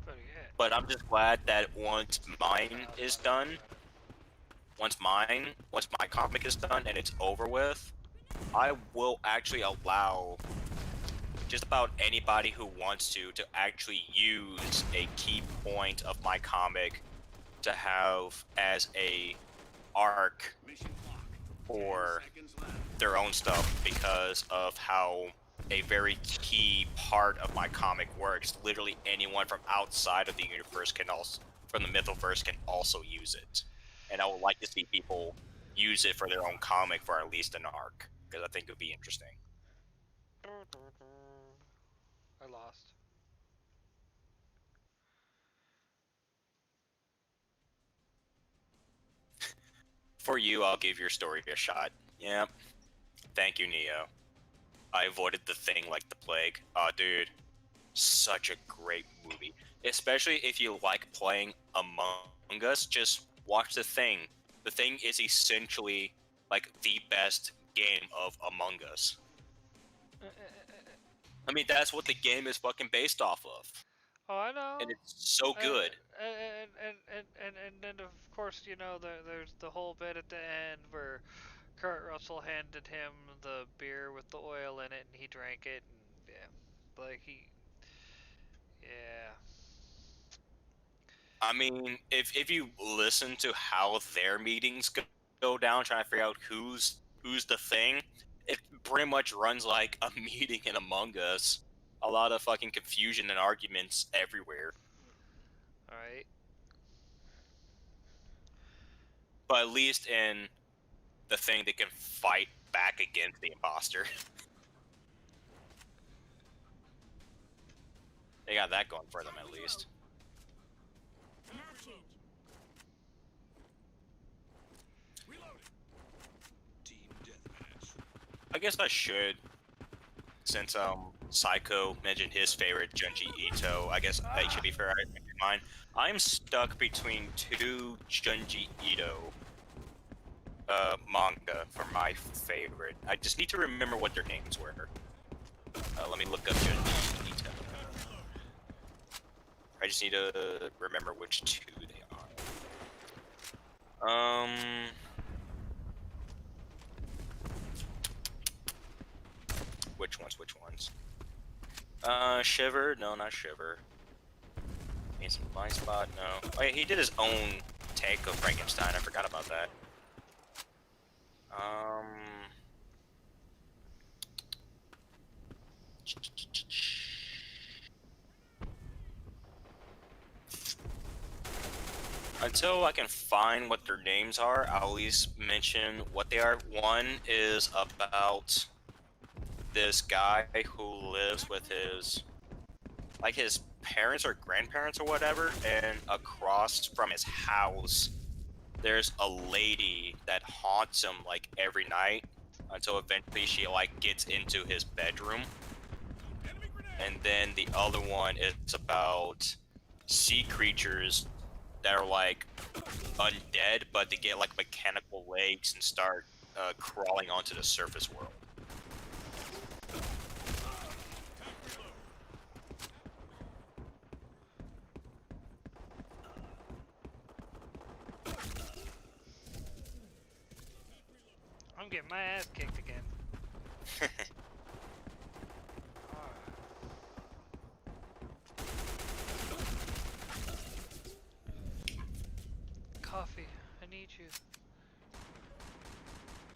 But yeah. But I'm just glad that once mine is done, once my comic is done and it's over with, I will actually allow just about anybody who wants to actually use a key point of my comic to have as a arc Mission clock. for 10 seconds left. their own stuff, because of how a very key part of my comic works. Literally anyone from outside of the universe can also, from the Mythoverse, can also use it. And I would like to see people use it for their own comic for at least an arc, because I think it would be interesting. I lost. For you, I'll give your story a shot. Yep. Thank you, Neo. I avoided The Thing like the plague. Oh, dude. Such a great movie. Especially if you like playing Among Us, just watch The Thing. The Thing is essentially like the best game of Among Us. I mean, that's what the game is fucking based off of. Oh, I know. And it's so good. And then of course, you know, there's the whole bit at the end where Kurt Russell handed him the beer with the oil in it, and he drank it, and yeah, like yeah. I mean, if you listen to how their meetings go down, trying to figure out who's the thing, it pretty much runs like a meeting in Among Us. A lot of fucking confusion and arguments everywhere. All right. But at least in The Thing, they can fight back against the imposter. They got that going for them at least. Reloading. Team deathmatch. I guess I should, since Psycho mentioned his favorite, Junji Ito. I guess it should be fair. I think mine. I'm stuck between two Junji Ito manga for my favorite. I just need to remember what their names were. Let me look up Junji Ito. I just need to remember which two they are. Which ones? Shiver? No, not Shiver. Need some blind spot? No. Oh, yeah, he did his own take of Frankenstein. I forgot about that. Until I can find what their names are, I'll at least mention what they are. One is about this guy who lives with his parents or grandparents or whatever, and across from his house there's a lady that haunts him like every night until eventually she like gets into his bedroom. And then the other one is about sea creatures that are like undead, but they get like mechanical legs and start crawling onto the surface world. I'm getting my ass kicked again. Coffee, I need you.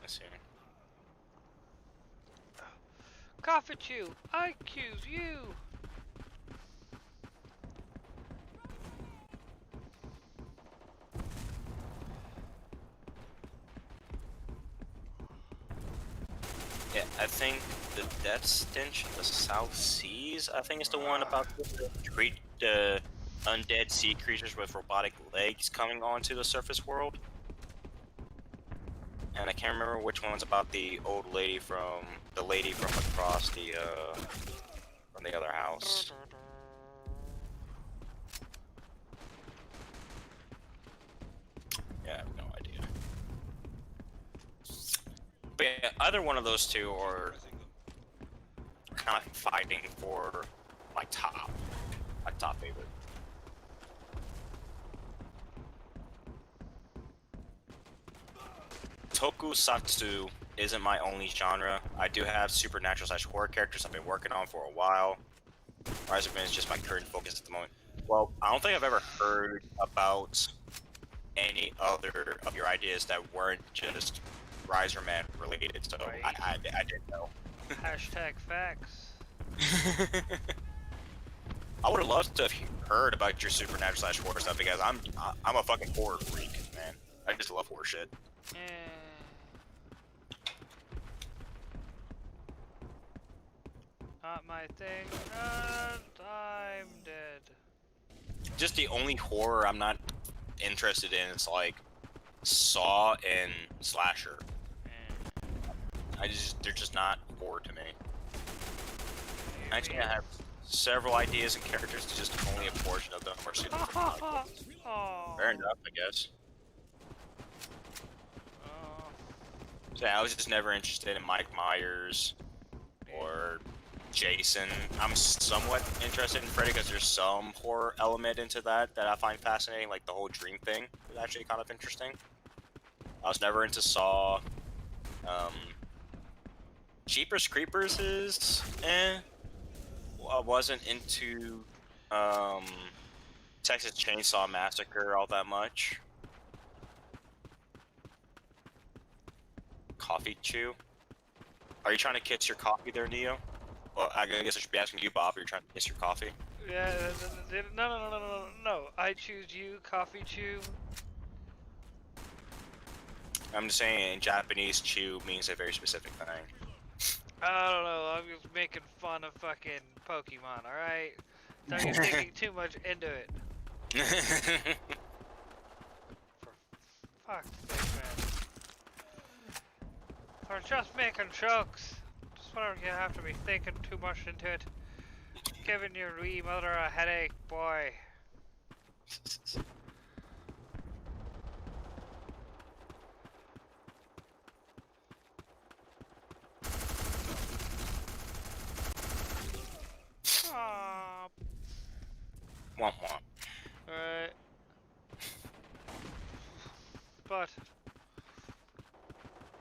Let's see. Coffee Chew, I accuse you. Yeah, I think the Death Stench in the South Seas, I think it's the one about the undead sea creatures with robotic legs coming onto the surface world. And I can't remember which one's about the old lady from across the from the other house. Yeah, I have no idea. But yeah, either one of those two are kind of fighting for my top favorite. Tokusatsu isn't my only genre. I do have supernatural / horror characters I've been working on for a while. Rise of Man is just my current focus at the moment. Well, I don't think I've ever heard about any other of your ideas that weren't just Riser Man related, so Right. I didn't know. Hashtag facts. I would have loved to have heard about your supernatural / horror stuff because I'm a fucking horror freak, man. I just love horror shit. Yeah. Not my thing. I'm dead. Just the only horror I'm not interested in is like Saw and slasher. They're just not horror to me. Actually, I have several ideas and characters, just only a portion of them are super phenomenal. Fair enough, I guess. So I was just never interested in Mike Myers or Jason. I'm somewhat interested in Freddy because there's some horror element into that I find fascinating, like the whole dream thing is actually kind of interesting. I was never into Saw. Jeepers Creepers is I wasn't into Texas Chainsaw Massacre all that much. Coffee Chew? Are you trying to kiss your coffee there, Neo? Well, I guess I should be asking you, Bob. Are you trying to kiss your coffee? Yeah, no. I choose you, Coffee Chew. I'm just saying, in Japanese, chew means a very specific thing. I don't know, I'm just making fun of fucking Pokemon, alright? Don't get thinking too much into it. For fuck's sake, man. We're just making jokes. Just where you have to be thinking too much into it. Giving your wee mother a headache, boy. Aww. Womp womp. Alright. But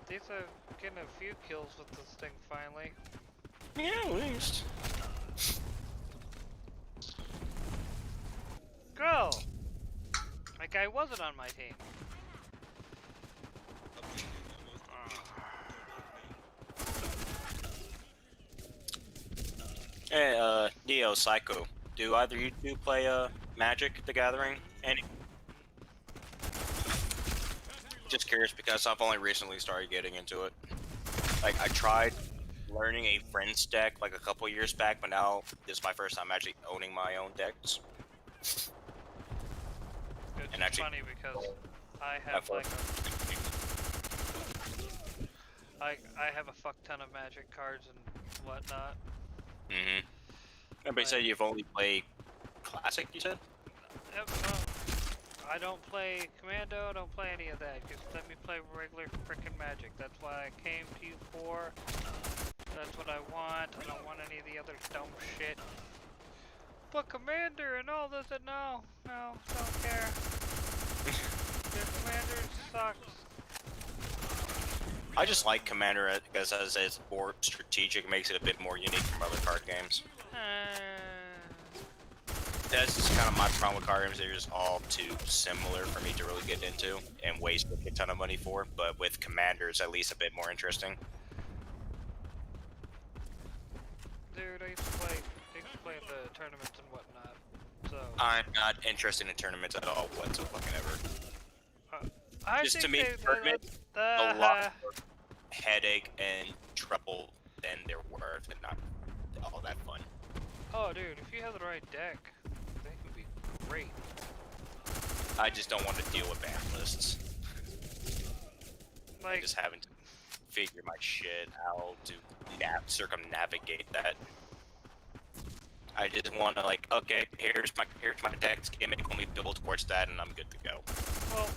these are getting a few kills with this thing finally. Yeah, at least. Girl! That guy wasn't on my team. Hey, Neo, Psycho. Do either you two play Magic: The Gathering? Any? Just curious because I've only recently started getting into it. Like I tried learning a friend's deck like a couple years back, but now this is my first time actually owning my own decks. It's And actually- funny because I have like I have a fuck ton of Magic cards and whatnot. Mm-hmm. Everybody said you've only played Classic, you said? Yep, no, I don't play Commando, don't play any of that. Just let me play regular frickin' Magic. That's what I came to you for. That's what I want. I don't want any of the other dumb shit. But Commander and all this, and no, don't care. Your Commander sucks. I just like Commander because as it's more strategic, makes it a bit more unique from other card games. That's just kind of my problem with card games. They're just all too similar for me to really get into and waste a ton of money for. But with Commander, it's at least a bit more interesting. Dude, I used to play in the tournaments and whatnot. So I'm not interested in tournaments at all whatsoever. I Just think to me, tournaments a lot more headache and trouble than they're worth, and not all that fun. Oh, dude, if you have the right deck, they can be great. I just don't want to deal with ban lists. I Like, just having to figure my shit out to circumnavigate that. I just want to like, okay, here's my deck's gimmick. Let me build towards that, and I'm good to go. well,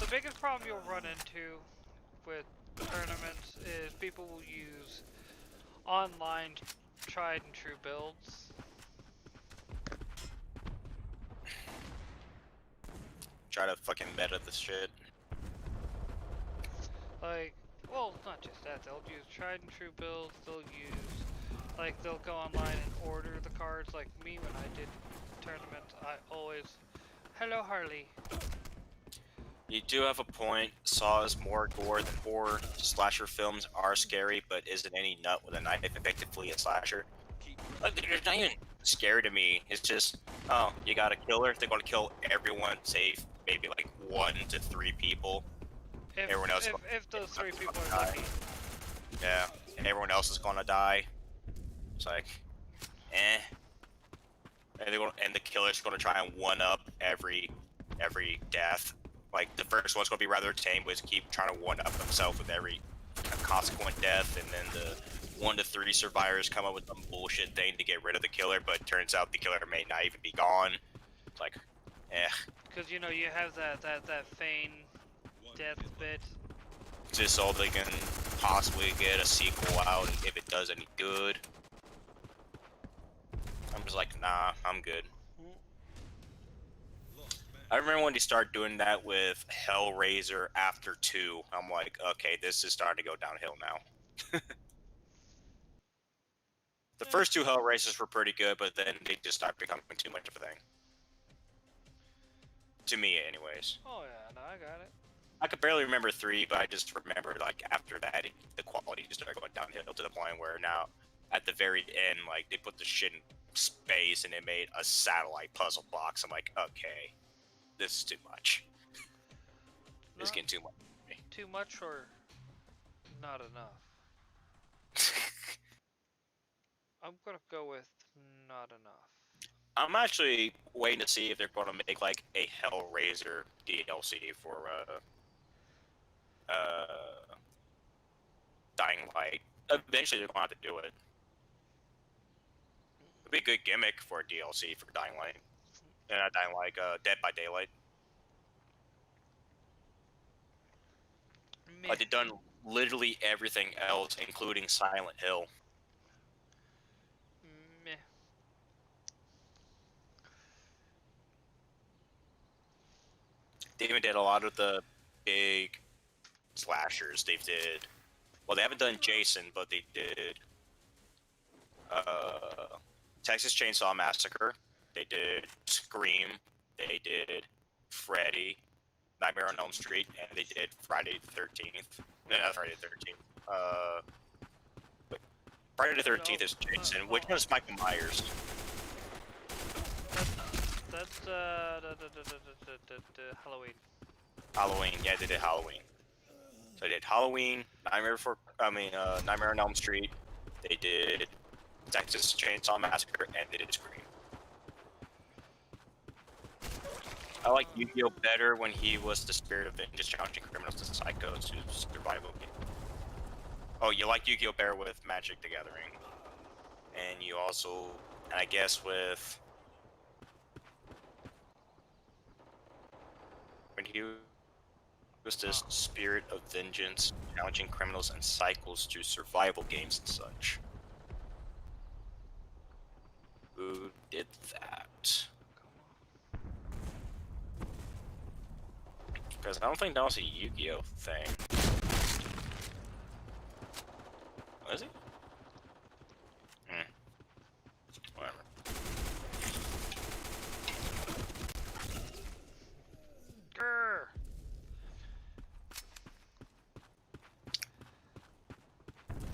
the biggest problem you'll run into with tournaments is people will use online tried and true builds. Try to fucking meta this shit. Like, well, not just that, they'll use tried and true builds, they'll go online and order the cards. Like me, when I did tournaments, I always, hello Harley. You do have a point. Saw is more gore than horror. Slasher films are scary, but isn't any nut with a knife effectively a slasher? Like, it's not even scary to me. It's just, oh, you got a killer. They're gonna kill everyone, save maybe like 1 to 3 people. Everyone else If those 3 people are lucky. Yeah, and everyone else is gonna die. It's like, eh. And the killer's gonna try and one up every death. Like the first one's gonna be rather tame, but keep trying to one up himself with every consequent death, and then the 1 to 3 survivors come up with some bullshit thing to get rid of the killer, but it turns out the killer may not even be gone. It's like, eh. Because you know you have that feign death bit. Just so they can possibly get a sequel out if it does any good. I'm just like, nah, I'm good. I remember when they started doing that with Hellraiser after 2. I'm like, okay, this is starting to go downhill now. The first 2 Hellraisers were pretty good, but then they just started becoming too much of a thing. To me, anyways. Oh yeah, no, I got it. I could barely remember 3, but I just remember, like, after that, the quality just started going downhill to the point where now, at the very end, like, they put the shit in space and they made a satellite puzzle box. I'm like, okay, this is too much. It's getting too much for me. Too much or not enough? I'm gonna go with not enough. I'm actually waiting to see if they're going to make, like, a Hellraiser DLC for, Dying Light. Eventually, they're going to have to do it. It'd be a good gimmick for a DLC for Dying Light. Not Dying Light, Dead by Daylight. Meh. Like, they've done literally everything else, including Silent Hill. Meh. They even did a lot of the big slashers. They did. Well, they haven't done Jason, but they did. Texas Chainsaw Massacre. They did Scream. They did Freddy, Nightmare on Elm Street, and they did Friday the 13th. No, not Friday the 13th. Wait. Friday the 13th is Jason. Which one is Michael Myers? That's Halloween. Halloween. Yeah, they did Halloween. So they did Halloween, Nightmare on Elm Street. They did Texas Chainsaw Massacre, and they did Scream. I like Yu-Gi-Oh better when he was the spirit of vengeance, challenging criminals and psychos whose survival game. Oh, you like Yu-Gi-Oh better with Magic the Gathering, and you also, and I guess with when he was this spirit of vengeance, challenging criminals and cycles through survival games and such. Who did that? Because I don't think that was a Yu-Gi-Oh thing. Was it? Whatever. Grr.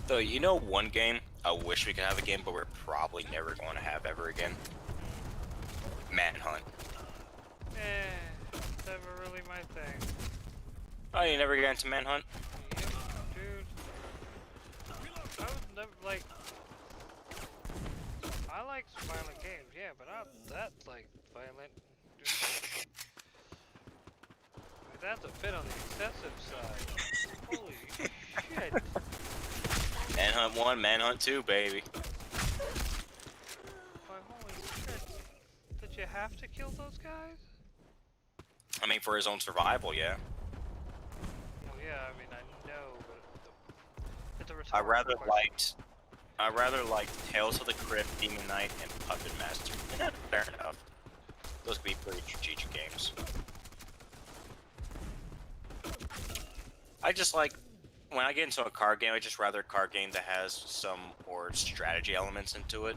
So, you know one game I wish we could have a game, but we're probably never going to have ever again? Manhunt. Never really my thing. Oh, you never got into Manhunt? Yep, dude. I was never like. I like violent games, yeah, but not that like violent. That's a bit on the excessive side. Holy shit. Manhunt 1, Manhunt 2, baby. Why, holy shit. Did you have to kill those guys? I mean, for his own survival, yeah. Well, yeah, I mean, I know, but it's a I rhetorical question. rather liked Tales of the Crypt, Demon Knight, and Puppet Master. Yeah, fair enough. Those could be pretty strategic games. I just like, when I get into a card game, I just rather a card game that has some more strategy elements into it.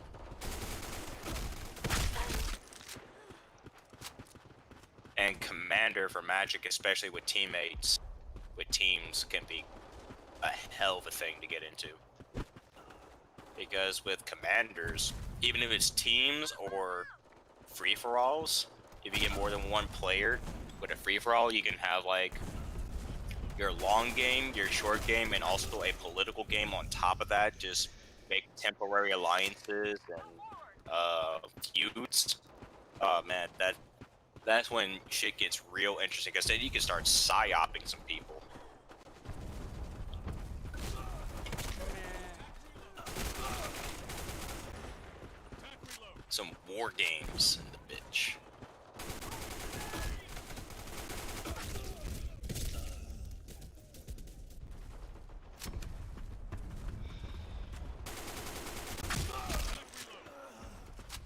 And Commander for Magic, especially with teammates, with teams, can be a hell of a thing to get into. Because with Commanders, even if it's teams or free-for-alls, if you get more than one player with a free-for-all, you can have like your long game, your short game, and also a political game on top of that. Just make temporary alliances and feuds. Oh man, that's when shit gets real interesting, because then you can start psyoping some people. Some war games in the bitch.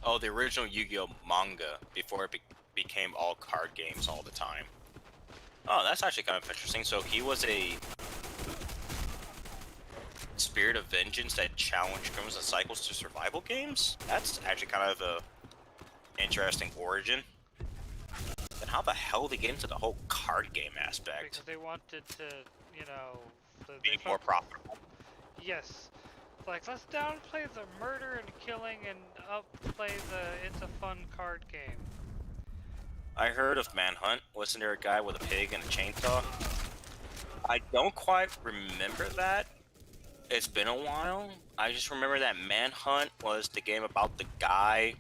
Oh, the original Yu-Gi-Oh manga before it became all card games all the time. Oh, that's actually kind of interesting. So he was a spirit of vengeance that challenged criminals and cycles to survival games? That's actually kind of a interesting origin. Then how the hell did they get into the whole card game aspect? Because they wanted to, you know... Be more profitable. Yes. Like, let's downplay the murder and killing and upplay the it's a fun card game. I heard of Manhunt. Wasn't there a guy with a pig and a chainsaw? I don't quite remember that. It's been a while. I just remember that Manhunt was the game about the guy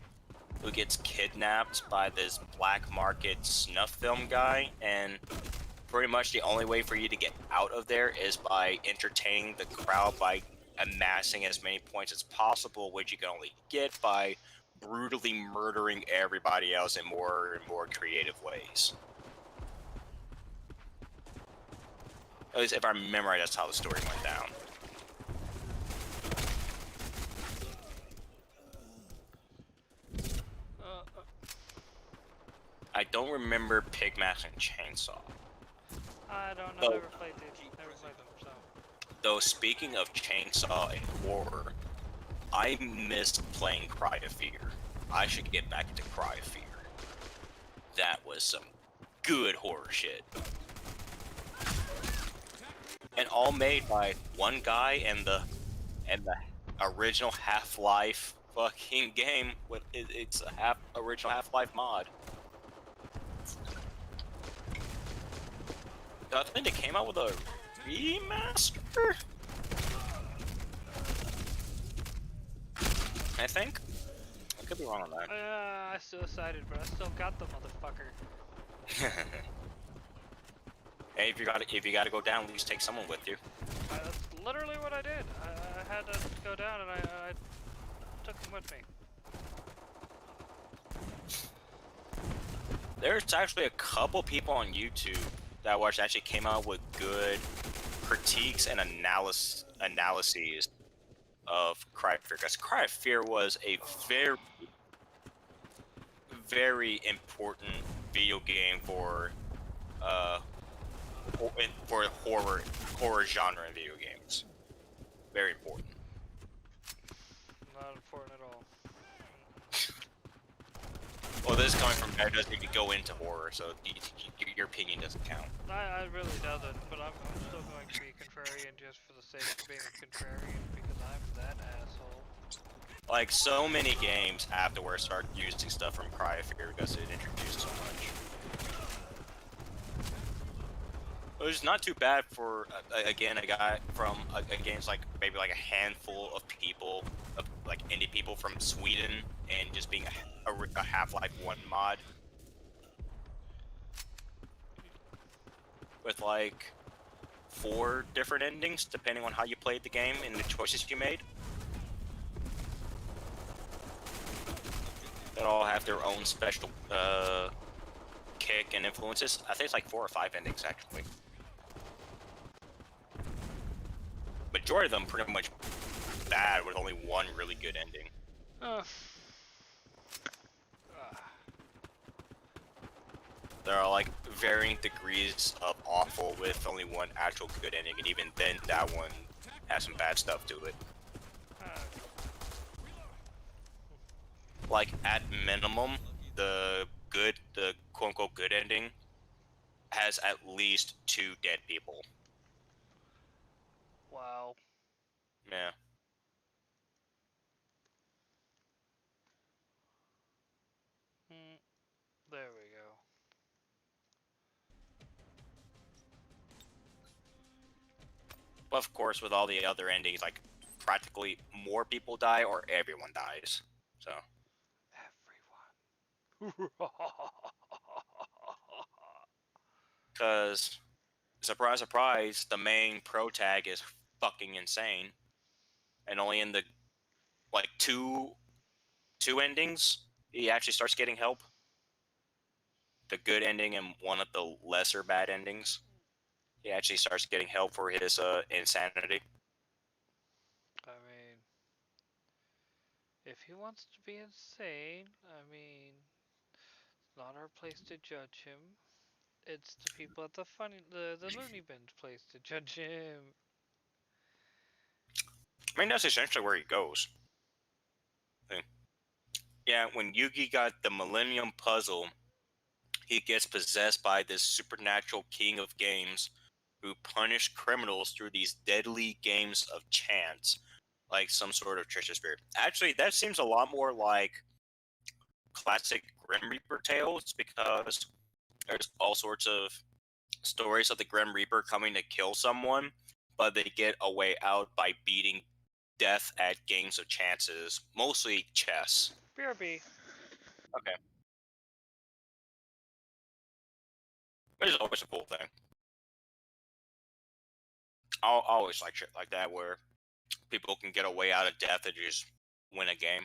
who gets kidnapped by this black market snuff film guy, and pretty much the only way for you to get out of there is by entertaining the crowd by amassing as many points as possible, which you can only get by brutally murdering everybody else in more and more creative ways. At least if I remember right, that's how the story went down. I don't remember Pigmask and Chainsaw. I don't know. Oh. Never played these. Never played them. So. Though speaking of Chainsaw and horror, I missed playing Cry of Fear. I should get back into Cry of Fear. That was some good horror shit. And all made by one guy and the original Half-Life fucking game. It's a original Half-Life mod. I think they came out with a remaster? I think? I could be wrong on that. I suicided, but I still got the motherfucker. Hey, if you gotta go down, at least take someone with you. That's literally what I did. I had to go down and I took him with me. There's actually a couple people on YouTube that actually came out with good critiques and analyses of Cry of Fear, because Cry of Fear was a very, very important video game for horror genre in video games. Very important. Not important at all. Well, this is coming from guy who doesn't even go into horror, so your opinion doesn't count. I really doesn't, but I'm still going to be a contrarian just for the sake of being a contrarian because I'm that asshole. Like, so many games afterwards start using stuff from Cry of Fear because it introduced so much. It was not too bad for, again, a guy from, against like, maybe like a handful of people, like indie people from Sweden, and just being a Half-Life 1 mod. With like 4 different endings, depending on how you played the game and the choices you made. That all have their own special kick and influences. I think it's like 4 or 5 endings actually. Majority of them pretty much bad with only one really good ending. There are like varying degrees of awful with only one actual good ending, and even then that one has some bad stuff to it. Like at minimum, the quote-unquote good ending has at least 2 dead people. Wow. Yeah. There we go. But of course, with all the other endings, like practically more people die or everyone dies. So. Everyone. Because, surprise, surprise, the main pro tag is fucking insane. And only in the, like, two endings, he actually starts getting help. The good ending and one of the lesser bad endings. He actually starts getting help for his insanity. I mean, if he wants to be insane, I mean, it's not our place to judge him. It's the people at the loony bin's place to judge him. I mean, that's essentially where he goes. Yeah, when Yugi got the Millennium Puzzle, he gets possessed by this supernatural king of games who punish criminals through these deadly games of chance, like some sort of treasure spirit. Actually, that seems a lot more like classic Grim Reaper tales, because there's all sorts of stories of the Grim Reaper coming to kill someone, but they get a way out by beating death at games of chances, mostly chess. BRB. Okay. Which is always a cool thing. I always like shit like that, where people can get away out of death and just win a game.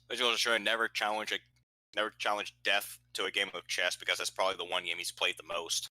But you'll sure never challenge death to a game of chess because that's probably the one game he's played the most.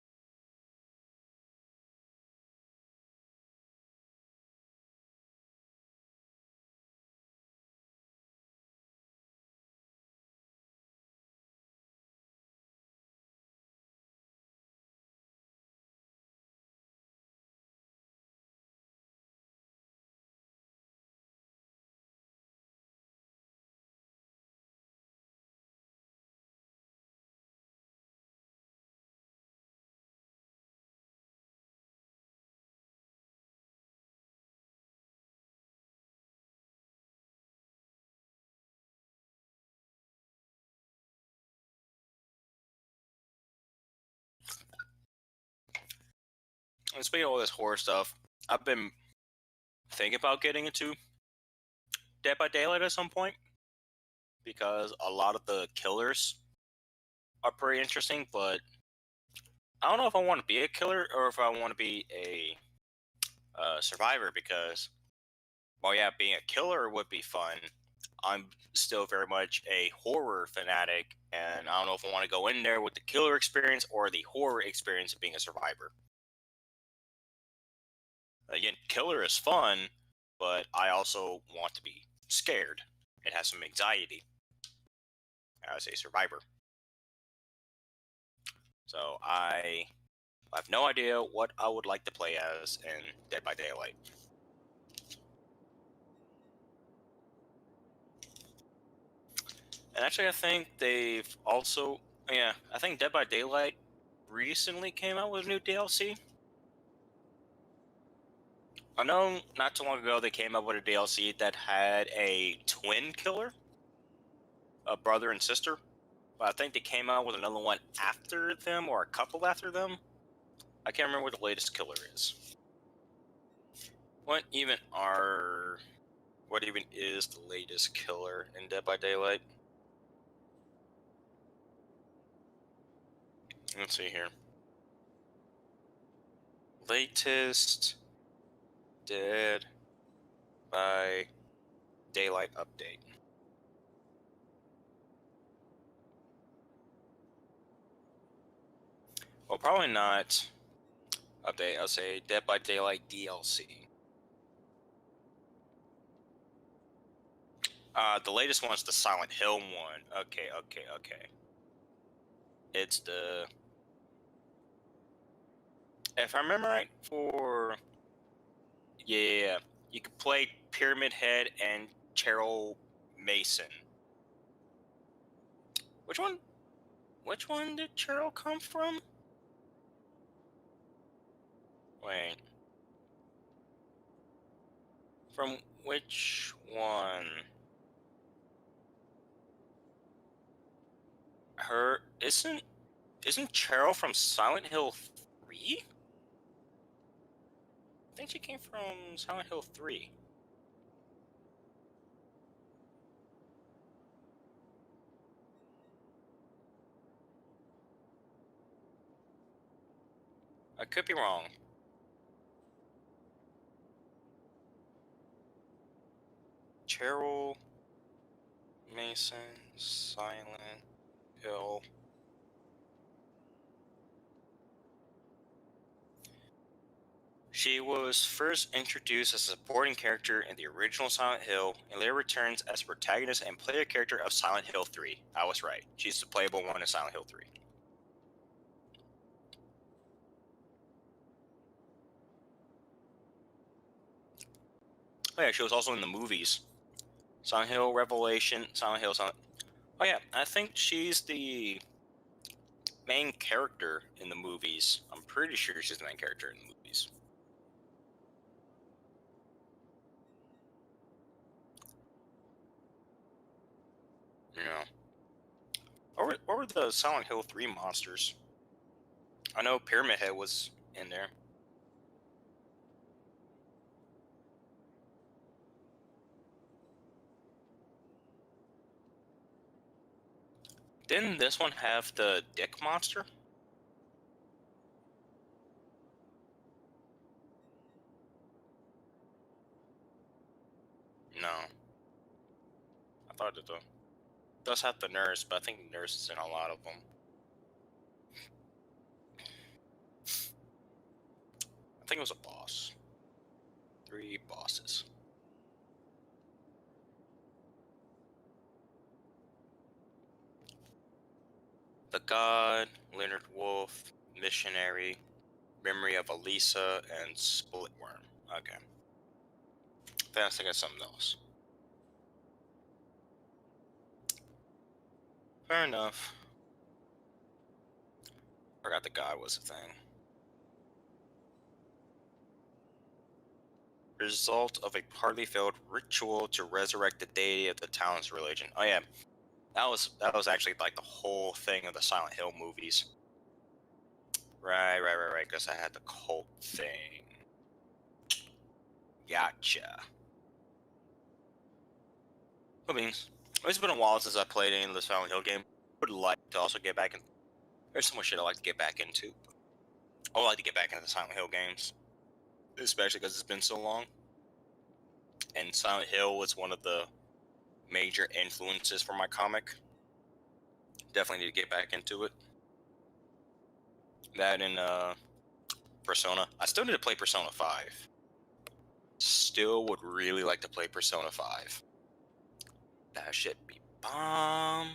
And speaking of all this horror stuff, I've been thinking about getting into Dead by Daylight at some point because a lot of the killers are pretty interesting, but I don't know if I want to be a killer or if I want to be a survivor because, well, yeah, being a killer would be fun. I'm still very much a horror fanatic, and I don't know if I want to go in there with the killer experience or the horror experience of being a survivor. Again, killer is fun, but I also want to be scared and have some anxiety as a survivor. So I have no idea what I would like to play as in Dead by Daylight. And actually, I think they've also, I think Dead by Daylight recently came out with a new DLC. I know not too long ago they came up with a DLC that had a twin killer, a brother and sister. But I think they came out with another one after them or a couple after them. I can't remember what the latest killer is. What even is the latest killer in Dead by Daylight? Let's see here. Latest Dead by Daylight update. Well, probably not update. I'll say Dead by Daylight DLC. The latest one's the Silent Hill one. Okay. It's the... If I remember right, yeah, you could play Pyramid Head and Cheryl Mason. Which one did Cheryl come from? Wait. From which one? Isn't Cheryl from Silent Hill 3? I think she came from Silent Hill 3. I could be wrong. Cheryl Mason, Silent Hill. She was first introduced as a supporting character in the original Silent Hill, and later returns as a protagonist and player character of Silent Hill 3. I was right. She's the playable one in Silent Hill 3. Oh yeah, she was also in the movies. Silent Hill Revelation, Silent Hill, Oh yeah, I think she's the main character in the movies. I'm pretty sure she's the main character in the movies. Yeah. What were the Silent Hill 3 monsters? I know Pyramid Head was in there. Didn't this one have the dick monster? I thought it does have the nurse, but I think nurse is in a lot of them. I think it was a boss. 3 bosses. The God, Leonard Wolf, Missionary, Memory of Elisa, and Splitworm. Okay. I was thinking of something else. Fair enough. Forgot the God was a thing. Result of a partly failed ritual to resurrect the deity of the town's religion. Oh yeah, that was actually like the whole thing of the Silent Hill movies. Right. Because I had the cult thing. Gotcha. I mean, it's been a while since I played any of the Silent Hill game. Would like to also get back in. There's so much shit I like to get back into. I would like to get back into the Silent Hill games, especially because it's been so long. And Silent Hill was one of the major influences for my comic. Definitely need to get back into it. That and Persona. I still need to play Persona 5. Still would really like to play Persona 5. That should be bomb.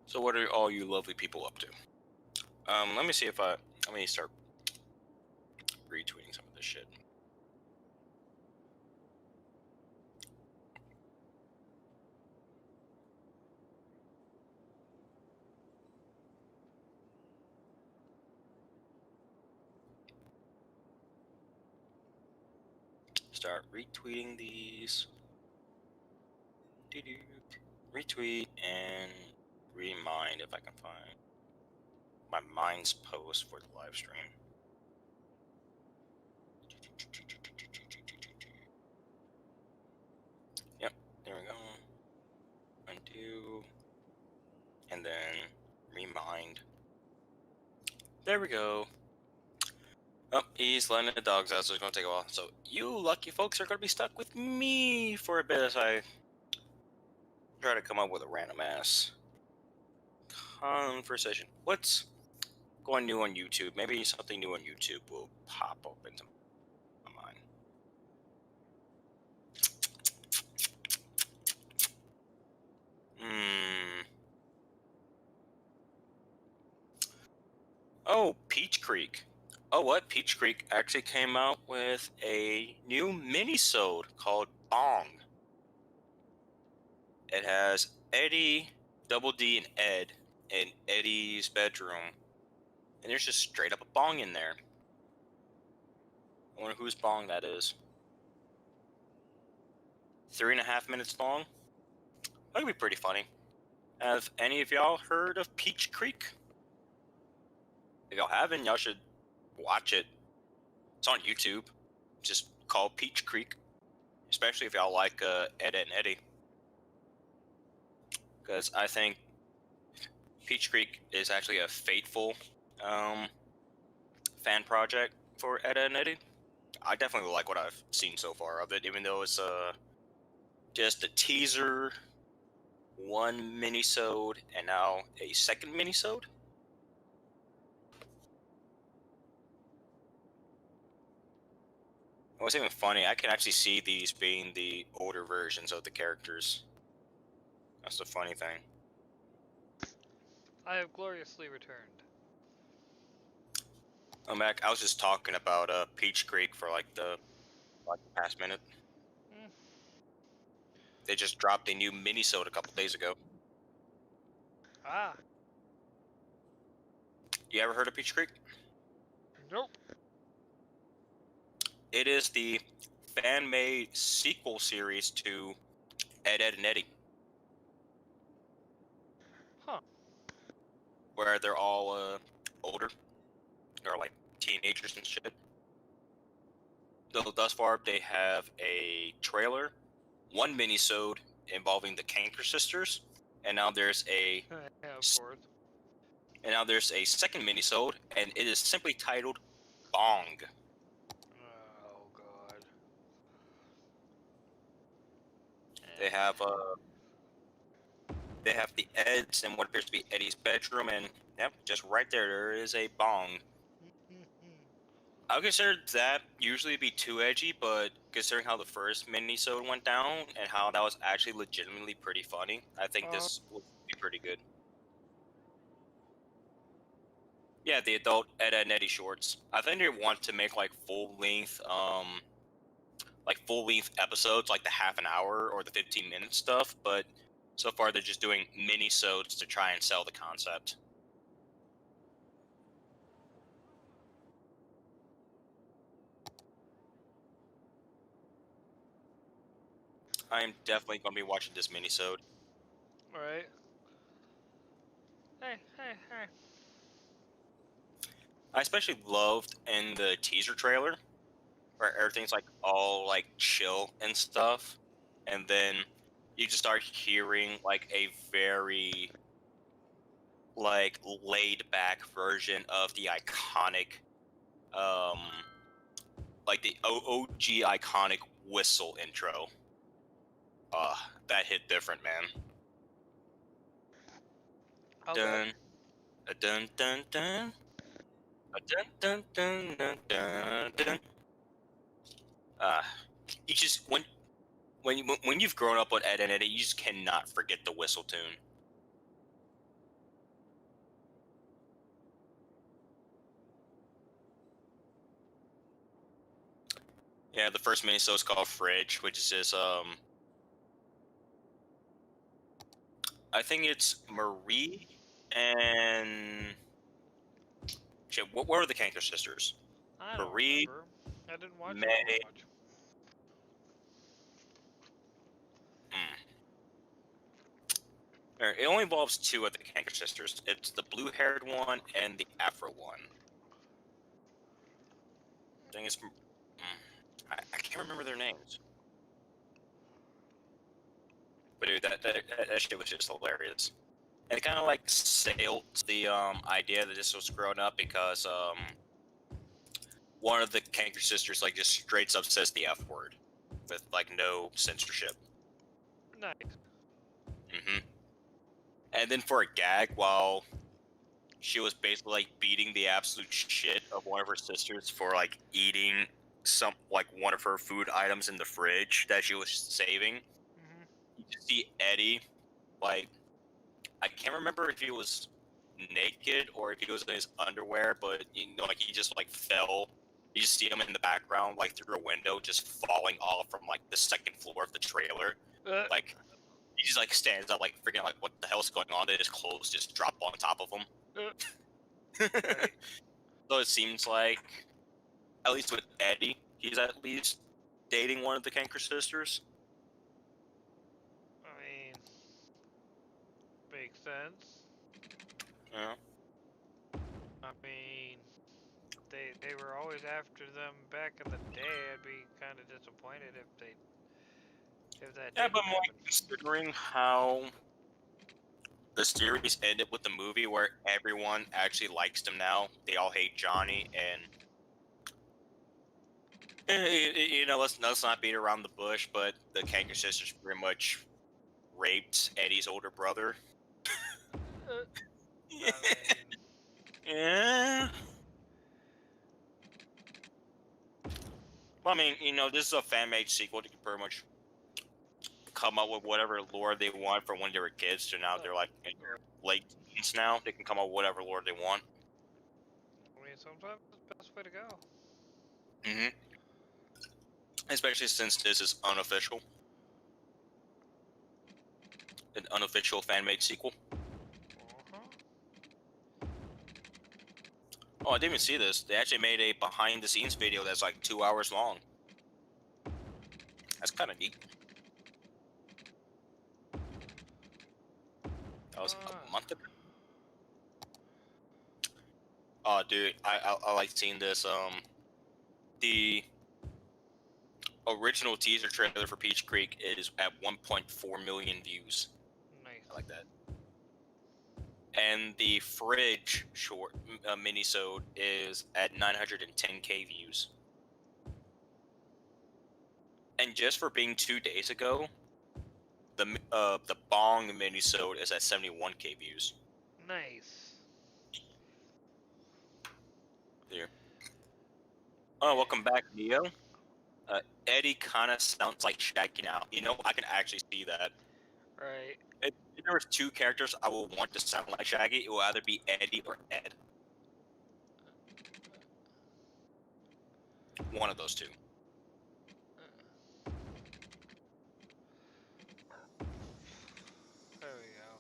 So what are all you lovely people up to? Let me see if let me start retweeting some of this shit. Start retweeting these. Retweet and remind if I can find my Minds post for the live stream. Yep, there we go. Undo. And then remind. There we go. Oh, he's letting the dogs out, so it's going to take a while. So you lucky folks are going to be stuck with me for a bit as I try to come up with a random ass conversation. What's going new on YouTube? Maybe something new on YouTube will pop up into my mind. Oh, Peach Creek. Oh, what? Peach Creek actually came out with a new mini-sode called Bong. It has Eddie, Double D, and Ed in Eddie's bedroom. And there's just straight up a bong in there. I wonder whose bong that is. 3.5 minutes long. That would be pretty funny. Have any of y'all heard of Peach Creek? If y'all haven't, y'all should watch it. It's on YouTube. Just call Peach Creek. Especially if y'all like Ed, and Eddie. Because I think Peach Creek is actually a faithful fan project for Ed, and Eddie. I definitely like what I've seen so far of it, even though it's just a teaser, one mini-sode, and now a second mini-sode. What's even funny, I can actually see these being the older versions of the characters. That's the funny thing. I have gloriously returned. I'm back. I was just talking about Peach Creek for like the past minute. They just dropped a new mini-sode a couple days ago. Ah. You ever heard of Peach Creek? Nope. It is the fan-made sequel series to Ed, and Eddie. Huh. Where they're all older. They're like teenagers and shit. Though thus far, they have a trailer, one mini-sode involving the Kanker sisters, and now there's a Yeah, of course. And now there's a second minisode, and it is simply titled Bong. Oh god. They have the Eds in what appears to be Eddie's bedroom, and yep, just right there is a bong. I would consider that usually be too edgy, but considering how the first minisode went down and how that was actually legitimately pretty funny, I think this will be pretty good. Yeah, the adult Ed, Edd n Eddy shorts. I think they want to make like full length episodes, like the half an hour or the 15-minute stuff, but so far they're just doing mini-sodes to try and sell the concept. I am definitely going to be watching this mini-sode. Right. Hey. I especially loved in the teaser trailer where everything's like all like chill and stuff, and then you just start hearing like a very like laid back version of the iconic like the OG iconic whistle intro. That hit different, man. Dun, a dun dun dun, a dun dun dun dun dun dun. You just when you've grown up with Ed and Eddie, you just cannot forget the whistle tune. Yeah, the first minisode is called Fridge, which is just I think it's Marie and shit, what were the Kanker sisters? I don't Marie, remember. I didn't watch it May. that much. It only involves two of the Kanker sisters. It's the blue-haired one and the Afro one. I think it's. I can't remember their names. But dude, that shit was just hilarious. And it kind of like sailed the idea that this was grown up because one of the Kanker sisters like just straight up says the F word with like no censorship. Nice. And then for a gag, while she was basically like beating the absolute shit of one of her sisters for like eating some like one of her food items in the fridge that she was saving. You just see Eddie, like I can't remember if he was naked or if he was in his underwear, but you know, like he just like fell. You just see him in the background, like through a window, just falling off from like the second floor of the trailer. Like he just like stands up, like freaking like what the hell's going on? Then his clothes just drop on top of him. Right. So it seems like, at least with Eddie, he's at least dating one of the Kanker sisters. I mean, makes sense. Yeah. I mean, they were always after them back in the day. I'd be kind of disappointed if that Yeah, didn't but more happen. considering how the series ended with the movie where everyone actually likes them now. They all hate Johnny, and you know, let's not beat around the bush, but the Kanker sisters pretty much raped Eddie's older brother. I mean, Yeah. Well, I mean, you know, this is a fan-made sequel. They can pretty much come up with whatever lore they want from when they were kids to now they're like in their late teens now. They can come up with whatever lore they want. I mean, sometimes it's the best way to go. Especially since this is unofficial. An unofficial fan-made sequel. Oh, I didn't even see this. They actually made a behind-the-scenes video that's like 2 hours long. That's kind of neat. That was a month ago. Oh, dude, I like seeing this. The original teaser trailer for Peach Creek is at 1.4 million views. Nice. I like that. and the fridge short minisode is at 910k views. And just for being 2 days ago, the bong minisode is at 71k views. Nice. There. Oh, welcome back, Neo. Eddie kind of sounds like Shaggy now. You know, I can actually see that. Right. If there was two characters I would want to sound like Shaggy, it will either be Eddie or Ed. One of those two. There we go.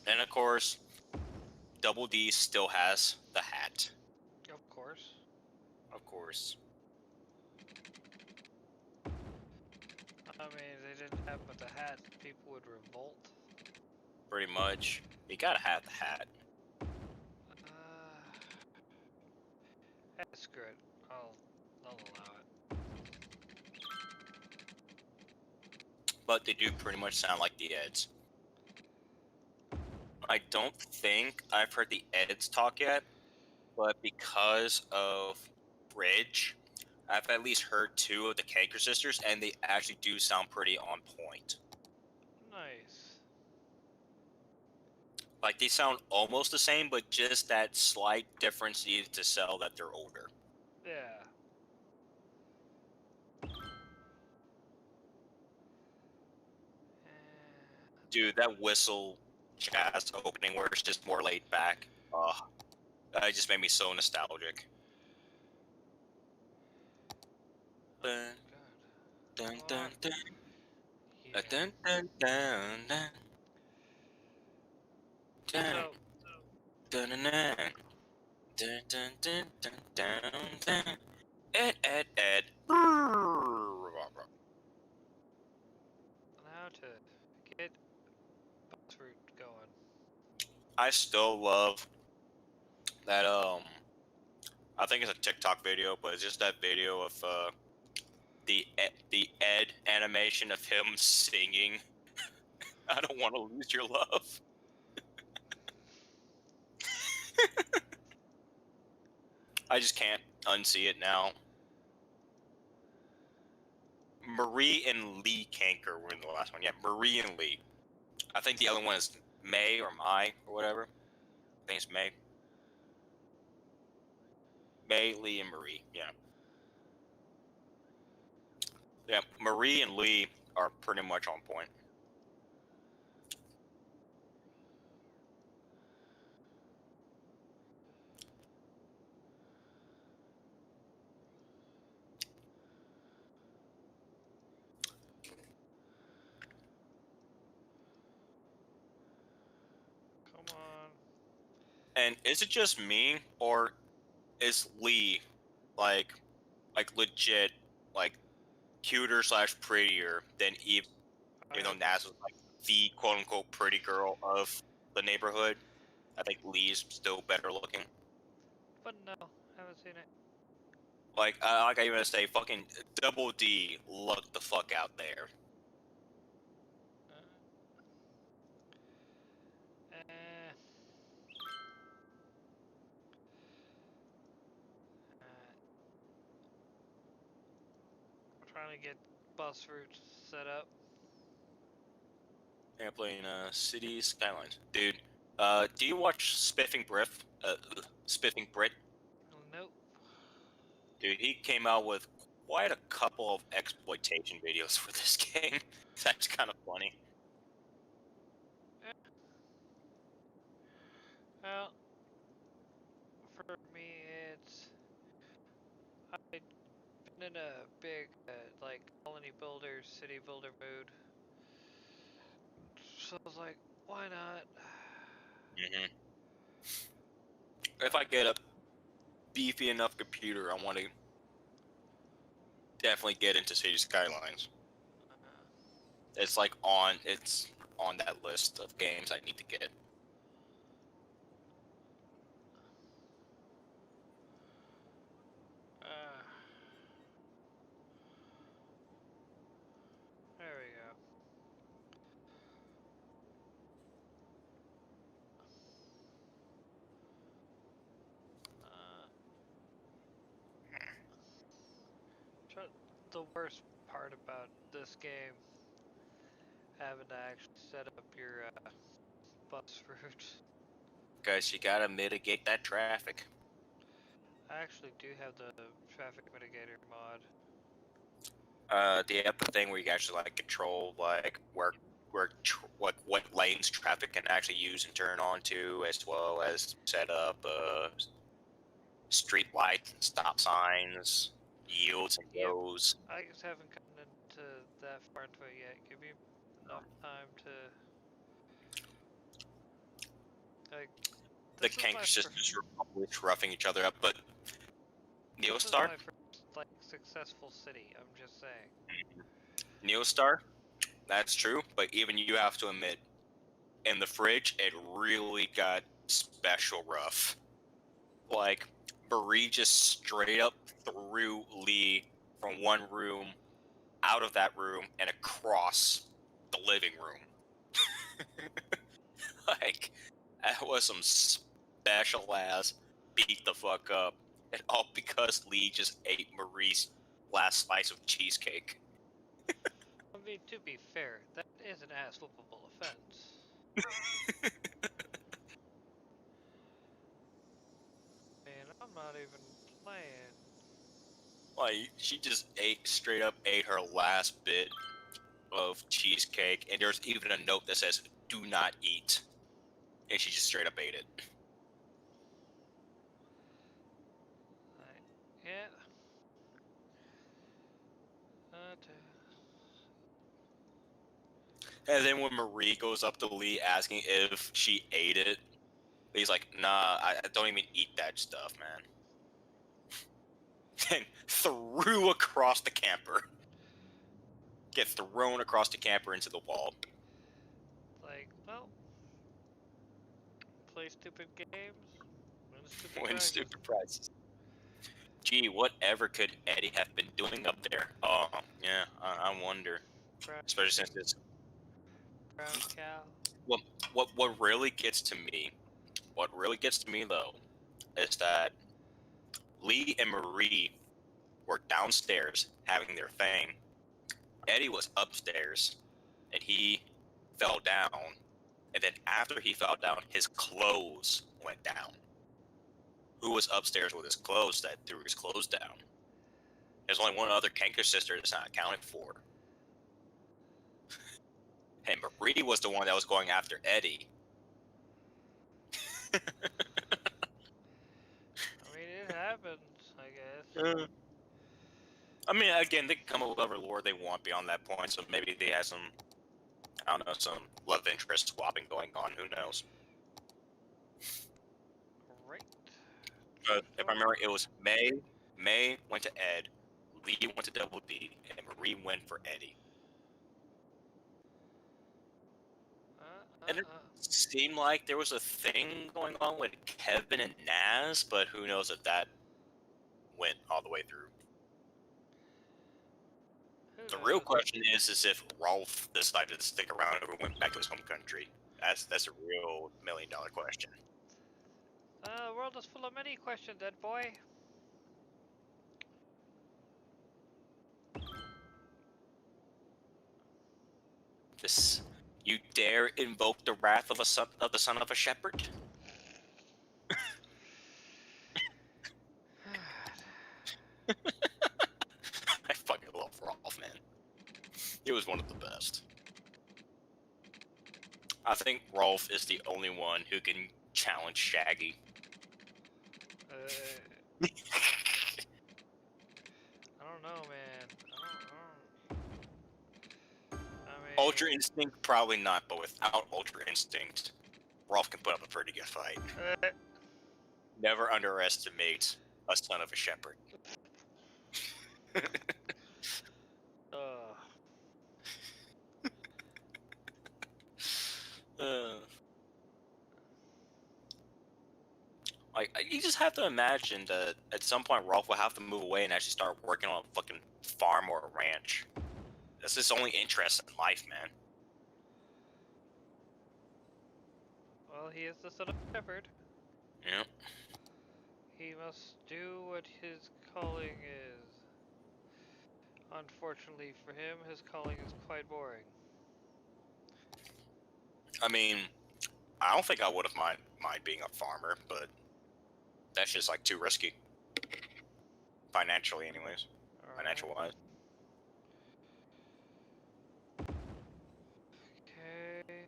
And of course, Double D still has the hat. Of course. Of course. I mean, they didn't have with the hat, people would revolt. Pretty much. You gotta have the hat. That's good. I'll allow it. But they do pretty much sound like the Eds. I don't think I've heard the Eds talk yet, but because of Bridge, I've at least heard two of the Kanker sisters, and they actually do sound pretty on point. Nice. Like, they sound almost the same, but just that slight difference needed to sell that they're older. Yeah. Dude, that whistle jazz opening where it's just more laid back. That just made me so nostalgic. Dun, dun, dun, dun. Yeah. Dun, dun, dun, dun. Dun, So, dun, dun, dun. Dun, dun, dun, dun, dun, dun. Ed. now to get bus route going. I still love that, I think it's a TikTok video, but it's just that video of, the Ed animation of him singing, I don't want to lose your love. I just can't unsee it now. Marie and Lee Kanker were in the last one. Yeah, Marie and Lee. I think the other one is May or Mai or whatever. I think it's May. May, Lee, and Marie. Yeah. Yeah, Marie and Lee are pretty much on point. Come on. And is it just me, or is Lee like legit like cuter / prettier than Eve? Even though Naz was like the quote unquote pretty girl of the neighborhood, I think Lee's still better looking. But no, haven't seen it. Like I even say, fucking Double D looked the fuck out there. Uh, trying to get bus routes set up. Yeah, playing City Skylines, dude. Do you watch Spiffing Brit? Spiffing Brit, Nope. dude. He came out with quite a couple of exploitation videos for this game. That's kind of funny. Well, for me, it's I've been in a big like colony builder, city builder mood. So I was like, why not? Hmm. If I get a beefy enough computer, I want to definitely get into City Skylines. It's like it's on that list of games I need to get. There we go. the worst part about this game. Having to actually set up your bus route. Because you gotta mitigate that traffic. I actually do have the traffic mitigator mod. They have the thing where you actually like control like what lanes traffic can actually use and turn onto, as well as set up street lights and stop signs, yields and Yep. goes. I just haven't gotten into that far into it yet. Give me enough time to like. The This is my Kanker sisters are always roughing each other up, but This is Neostar, my first like successful city. I'm just saying. Neostar, that's true. But even you have to admit, in the fridge, it really got special rough. Like, Marie just straight up threw Lee from one room out of that room and across the living room. Like, that was some special ass beat the fuck up. And all because Lee just ate Marie's last slice of cheesecake. I mean, to be fair, that is an ass whoopable offense. Man, I'm not even playing. Like, she just straight up ate her last bit of cheesecake, and there's even a note that says, "Do not eat." And she just straight up ate it. Yeah. And then when Marie goes up to Lee asking if she ate it, he's like, "Nah, I don't even eat that stuff, man." And threw across the camper. Get thrown across the camper into the wall. Like, well, play stupid games, win stupid Win prizes. stupid prizes. Gee, whatever could Eddie have been doing up there? Oh, yeah, I wonder. Brown, Especially since it's brown cow. what really gets to me. What really gets to me though is that Lee and Marie were downstairs having their thing. Eddie was upstairs, and he fell down. And then after he fell down, his clothes went down. Who was upstairs with his clothes that threw his clothes down? There's only one other Kanker sister that's not accounted for. And Marie was the one that was going after Eddie. I mean, it happens, I guess. I mean, again, they can come up with whatever lore they want beyond that point, so maybe they have some, I don't know, some love interest swapping going on, who knows. Right. But if I remember, it was May went to Ed, Lee went to Double D, and Marie went for Eddie. And it seemed like there was a thing going on with Kevin and Naz, but who knows if that went all the way through. The real question is if Rolf decided to stick around or went back to his home country. That's a real $1 million question. The world is full of many questions, Ed boy. This, you dare invoke the wrath of the son of a shepherd? I fucking love Rolf, man. He was one of the best. I think Rolf is the only one who can challenge Shaggy. I don't know, man. I mean, Ultra Instinct, probably not, but without Ultra Instinct, Rolf can put up a pretty good fight. Never underestimate a son of a shepherd. Like, you just have to imagine that at some point Rolf will have to move away and actually start working on a fucking farm or a ranch. That's his only interest in life, man. Well, he is the son of a shepherd. Yep. He must do what his calling is. Unfortunately for him, his calling is quite boring. I mean, I don't think I would have mind being a farmer, but that's just like too risky. Financially, anyways. Alright. Financial wise. Okay. Man.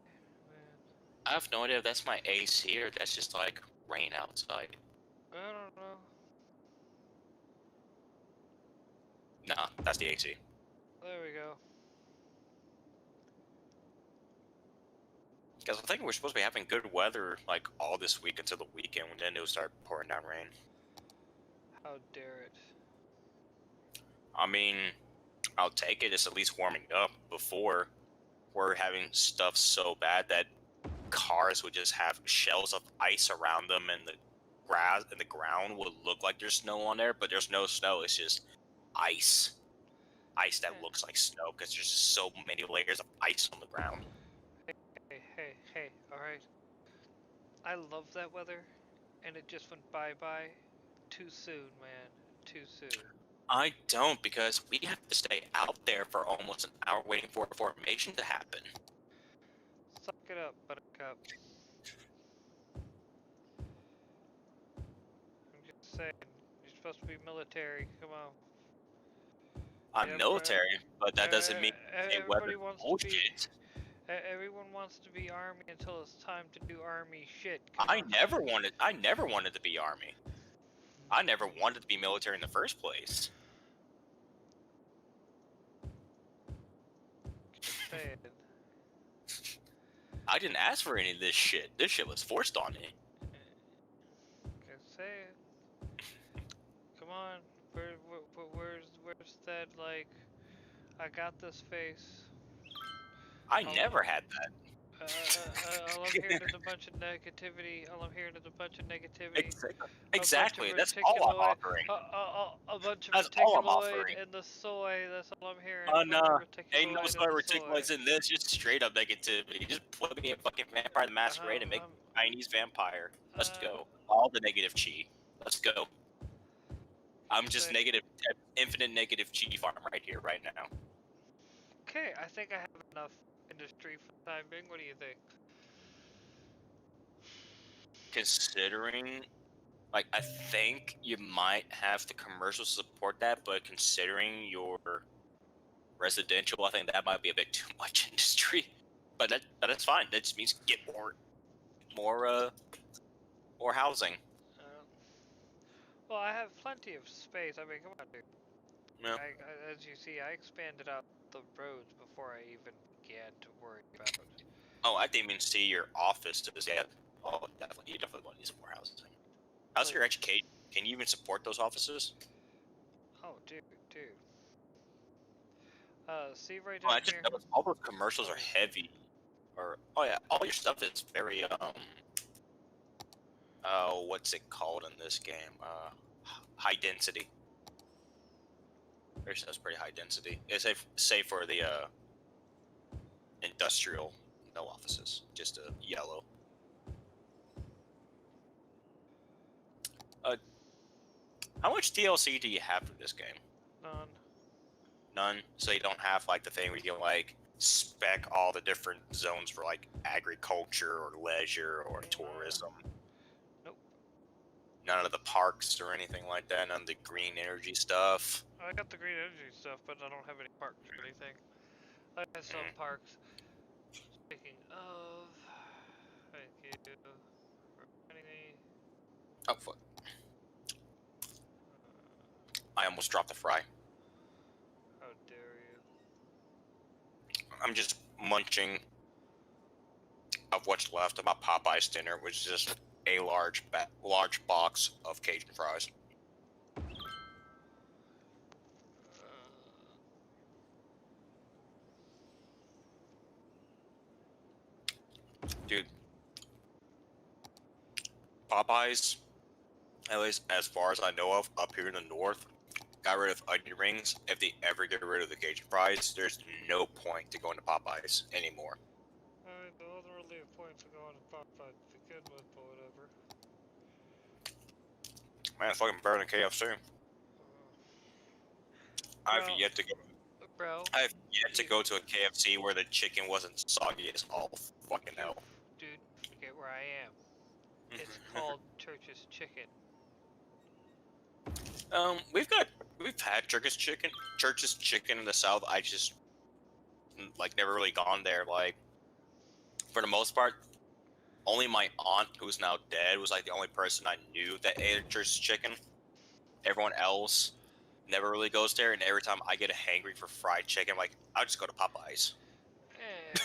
I have no idea if that's my AC or that's just like rain outside. I don't know. Nah, that's the AC. There we go. Because I think we're supposed to be having good weather like all this week until the weekend, when then it'll start pouring down rain. How dare it. I mean, I'll take it. It's at least warming up. Before, we're having stuff so bad that cars would just have shells of ice around them, and the grass and the ground would look like there's snow on there, but there's no snow. It's just ice. Ice that looks like snow because there's just so many layers of ice on the ground. Hey, alright. I love that weather, and it just went bye-bye too soon, man. Too soon. I don't, because we have to stay out there for almost an hour waiting for a formation to happen. Suck it up, buttercup. I'm just saying, you're supposed to be military, come on. I'm Yeah, military, but that doesn't mean everybody weather wants bullshit. to be. Everyone wants to be army until it's time to do army shit. I never wanted to be army. I never wanted to be military in the first place. Just saying. I didn't ask for any of this shit. This shit was forced on me. Just saying. Come on, where's that, like, I got this face? I never had that. All I'm hearing is a bunch of negativity. Exactly. A bunch That's of all I'm reticuloid. offering. A bunch of That's all I'm reticuloid offering. in the soy. That's all I'm hearing. Oh no, ain't no Reticuloid soy in the reticulous in this. Just straight up negativity. Just put me in fucking Vampire the Masquerade and make me a Chinese vampire. Let's go. All the negative chi. Let's go. I'm just infinite negative chi farm right here, right now. Okay, I think I have enough industry for the time being. What do you think? Considering, like, I think you might have the commercial support that, but considering your residential, I think that might be a bit too much industry. But that's fine. That just means get more housing. Well, I have plenty of space. I mean, come on, dude. Yeah. As you see, I expanded out the roads before I even began to worry about it. Oh, I didn't even see your office. Yeah. Oh, definitely. You definitely want to need some more housing. How's your education? Can you even support those offices? Oh, dude. See right Oh, down I just here? noticed all those commercials are heavy. Oh yeah, all your stuff is very what's it called in this game? High density. Your stuff's pretty high density. It's safe for the industrial, no offices, just a yellow. How much DLC do you have for this game? None. So you don't have like the thing where you can like spec all the different zones for like agriculture or leisure or tourism. Nope. None of the parks or anything like that. None of the green energy stuff. I got the green energy stuff, but I don't have any parks or anything. I have some parks. Speaking of, thank you for reminding me. Oh fuck! I almost dropped the fry. How dare you? I'm just munching of what's left of my Popeye's dinner, which is just a large box of Cajun fries. Dude, Popeyes, at least as far as I know of, up here in the north, got rid of onion rings. If they ever get rid of the Cajun fries, there's no point to going to Popeyes anymore. I mean, there wasn't really a point to going to Popeyes to begin with, but whatever. Man, it's fucking better than KFC. I've yet to go. Bro, I've yet to you- go to a KFC where the chicken wasn't soggy as all fucking you- hell. dude, forget where I am. It's called Church's Chicken. We've had Church's Chicken in the South. I just like never really gone there. Like for the most part, only my aunt, who's now dead, was like the only person I knew that ate at Church's Chicken. Everyone else never really goes there, and every time I get a hangry for fried chicken, I'm like, I'll just go to Popeyes. Eh,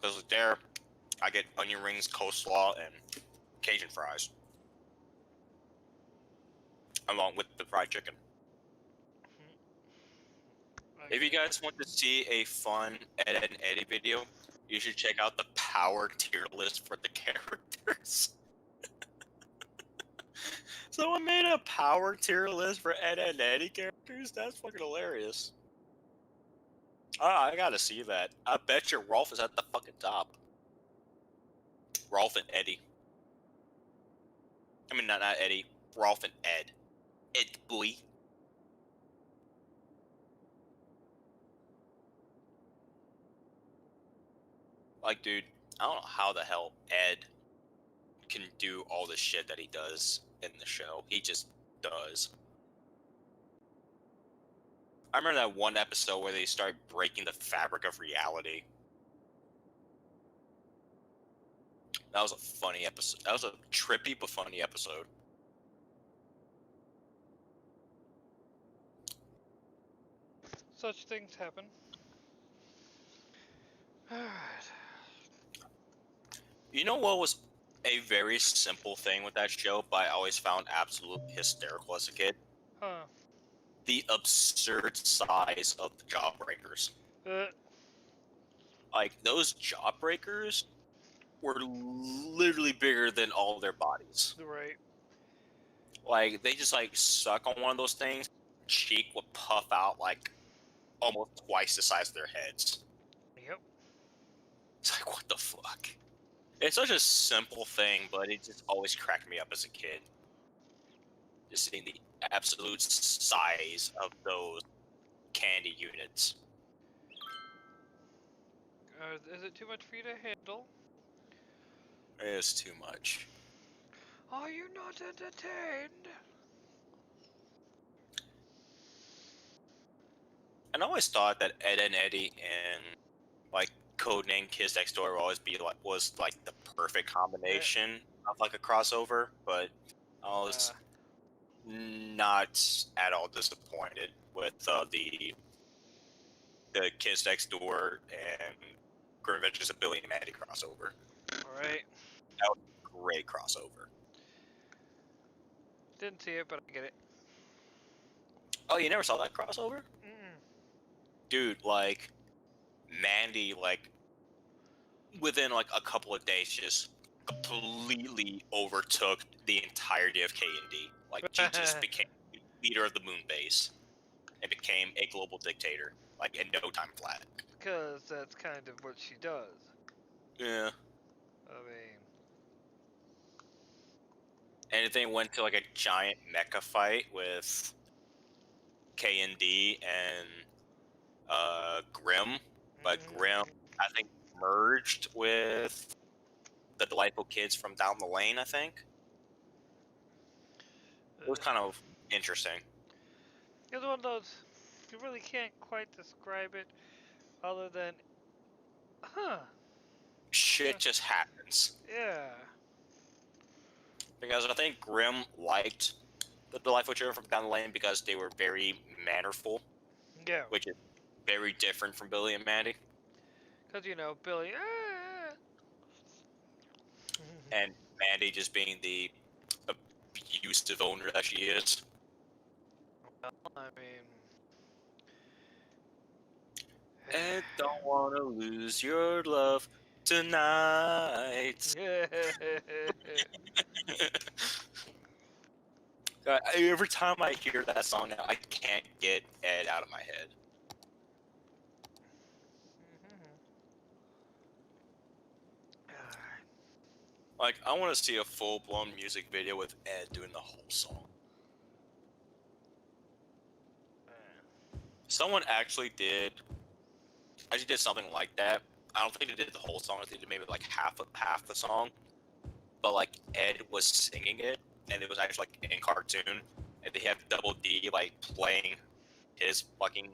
Because there, I get onion rings, coleslaw, and Cajun fries, along with the fried chicken. If you okay. guys want to see a fun Ed, Ed and Eddie video, you should check out the power tier list for the characters. Someone made a power tier list for Ed, Ed and Eddie characters? That's fucking hilarious. Ah, I gotta see that. I bet you Rolf is at the fucking top. Rolf and Eddie. I mean, not Eddie. Rolf and Ed. Ed boy. Like, dude, I don't know how the hell Ed can do all the shit that he does in the show. He just does. I remember that one episode where they start breaking the fabric of reality. That was a funny episode. That was a trippy but funny episode. Such things happen. Alright. You know what was a very simple thing with that show, but I always found absolutely hysterical as a kid? Huh. The absurd size of the Jawbreakers. Uh, Like, those Jawbreakers were literally bigger than all their bodies. right. Like, they just, like, suck on one of those things, cheek would puff out, like, almost twice the size of their heads. Yep. It's like, what the fuck? It's such a simple thing, but it just always cracked me up as a kid. Just seeing the absolute size of those candy units. Is it too much for you to handle? It is too much. Are you not entertained? And I always thought that Ed and Eddie and like Codename Kids Next Door would always be like was like the perfect combination of like a crossover, but I was not at all disappointed with the Kids Next Door and Grim Adventures of Billy and Mandy crossover. Alright. Great crossover. Didn't see it, but I get it. Oh, you never saw that crossover? Mm-mm. Dude, like Mandy, like within like a couple of days, just completely overtook the entirety of K&D. Like she just became leader of the moon base and became a global dictator, like in no time flat. Because that's kind of what she does. Yeah. I mean, Anything went to like a giant mecha fight with K&D and Grim, but Grim I think merged with the Delightful Kids from down the lane. I think it was kind of interesting. it's one of those, you really can't quite describe it other than, huh, Shit just happens. yeah. Because I think Grim liked the Delightful Children from down the lane because they were very mannerful, Yeah. which is very different from Billy and Mandy. Because, you know, Billy, And Mandy just being the abusive owner that she is. well, I mean, And don't want to lose your love tonight. Every time I hear that song now, I can't get Ed out of my head. Like, I want to see a full-blown music video with Ed doing the whole song. Someone actually did something like that. I don't think they did the whole song. They did maybe like half the song, but like Ed was singing it, and it was actually like in cartoon, and they had Double D like playing his fucking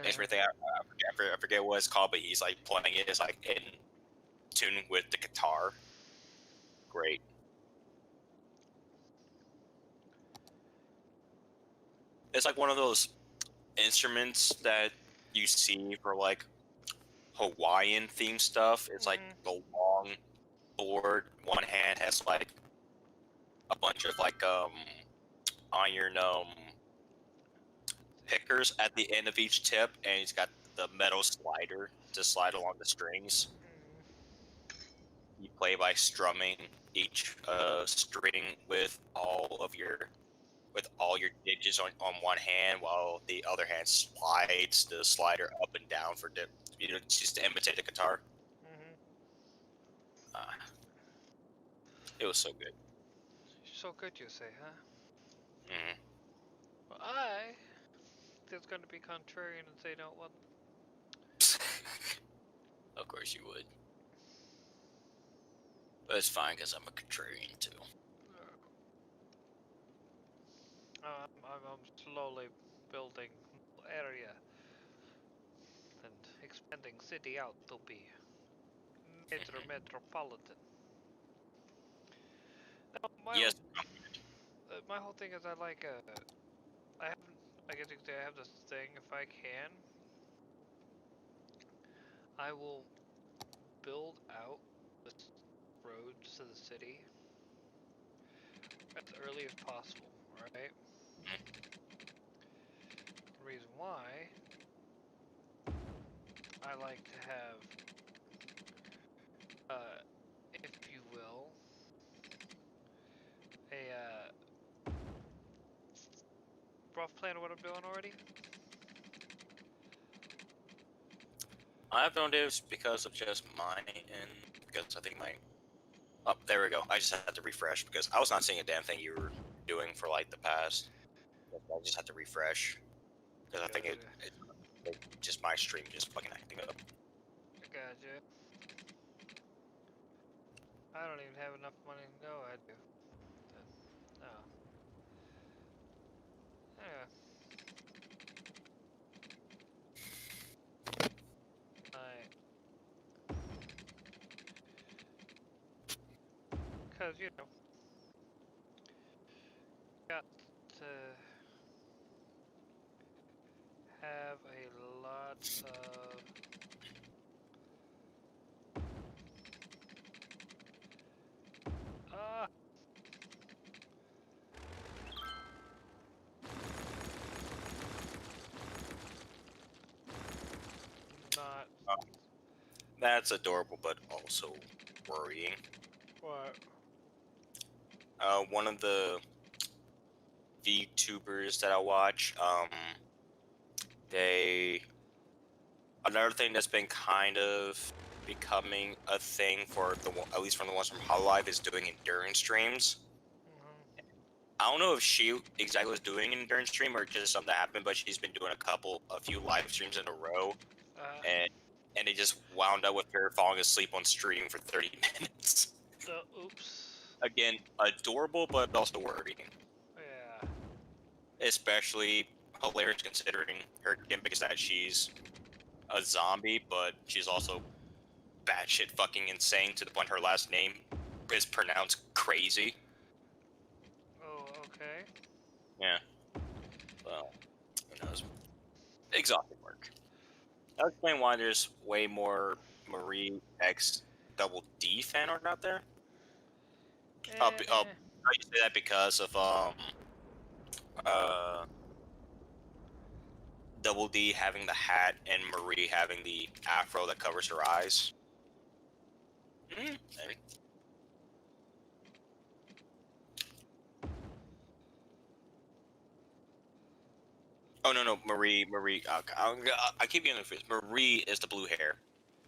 instrument thing. I forget what it's called, but he's like playing it is like in tune with the guitar. Great. It's like one of those instruments that you see for like Hawaiian themed stuff. It's like the long board. One hand has like a bunch of like iron pickers at the end of each tip, and he's got the metal slider to slide along the strings. You play by strumming each string with all your digits on one hand, while the other hand slides the slider up and down for just to imitate the guitar. It was so good. So good, you say, huh? Mm. Well, I was going to be contrarian and say no, it wasn't. Of course you would. But it's fine because I'm a contrarian too. I'm slowly building area and expanding city out to be metropolitan. No, Yes. my whole thing is I like I have I guess you could say I have this thing. If I can, I will build out the roads to the city as early as possible. Right. The reason why I like to have, if you will, a rough plan of what I'm doing already. I have no idea because of just mine, and because I think my. Oh, there we go. I just had to refresh because I was not seeing a damn thing you were doing for like the past. I just had to refresh because I think it just my stream just fucking acting up. Gotcha. I don't even have enough money to go. I do. Oh. Yeah. Cause you know, got to have a lot of not That's adorable, but also worrying. what. One of the VTubers that I watch, another thing that's been kind of becoming a thing for at least from the ones from Hololive is doing endurance streams. I don't know if she exactly was doing an endurance stream or just something that happened, but she's been doing a few live streams in a row, and it just wound up with her falling asleep on stream for 30 minutes. Oops. Again, adorable, but also worrying. Yeah. Especially hilarious considering her gimmick is that she's a zombie, but she's also batshit fucking insane to the point her last name is pronounced crazy. Oh, okay. Yeah. Well, who knows? Exhausting work. I'll explain why there's way more Marie X Double D fan art out there. I say that because of Double D having the hat and Marie having the afro that covers her eyes. Maybe. Oh no, Marie. I keep getting confused. Marie is the blue hair.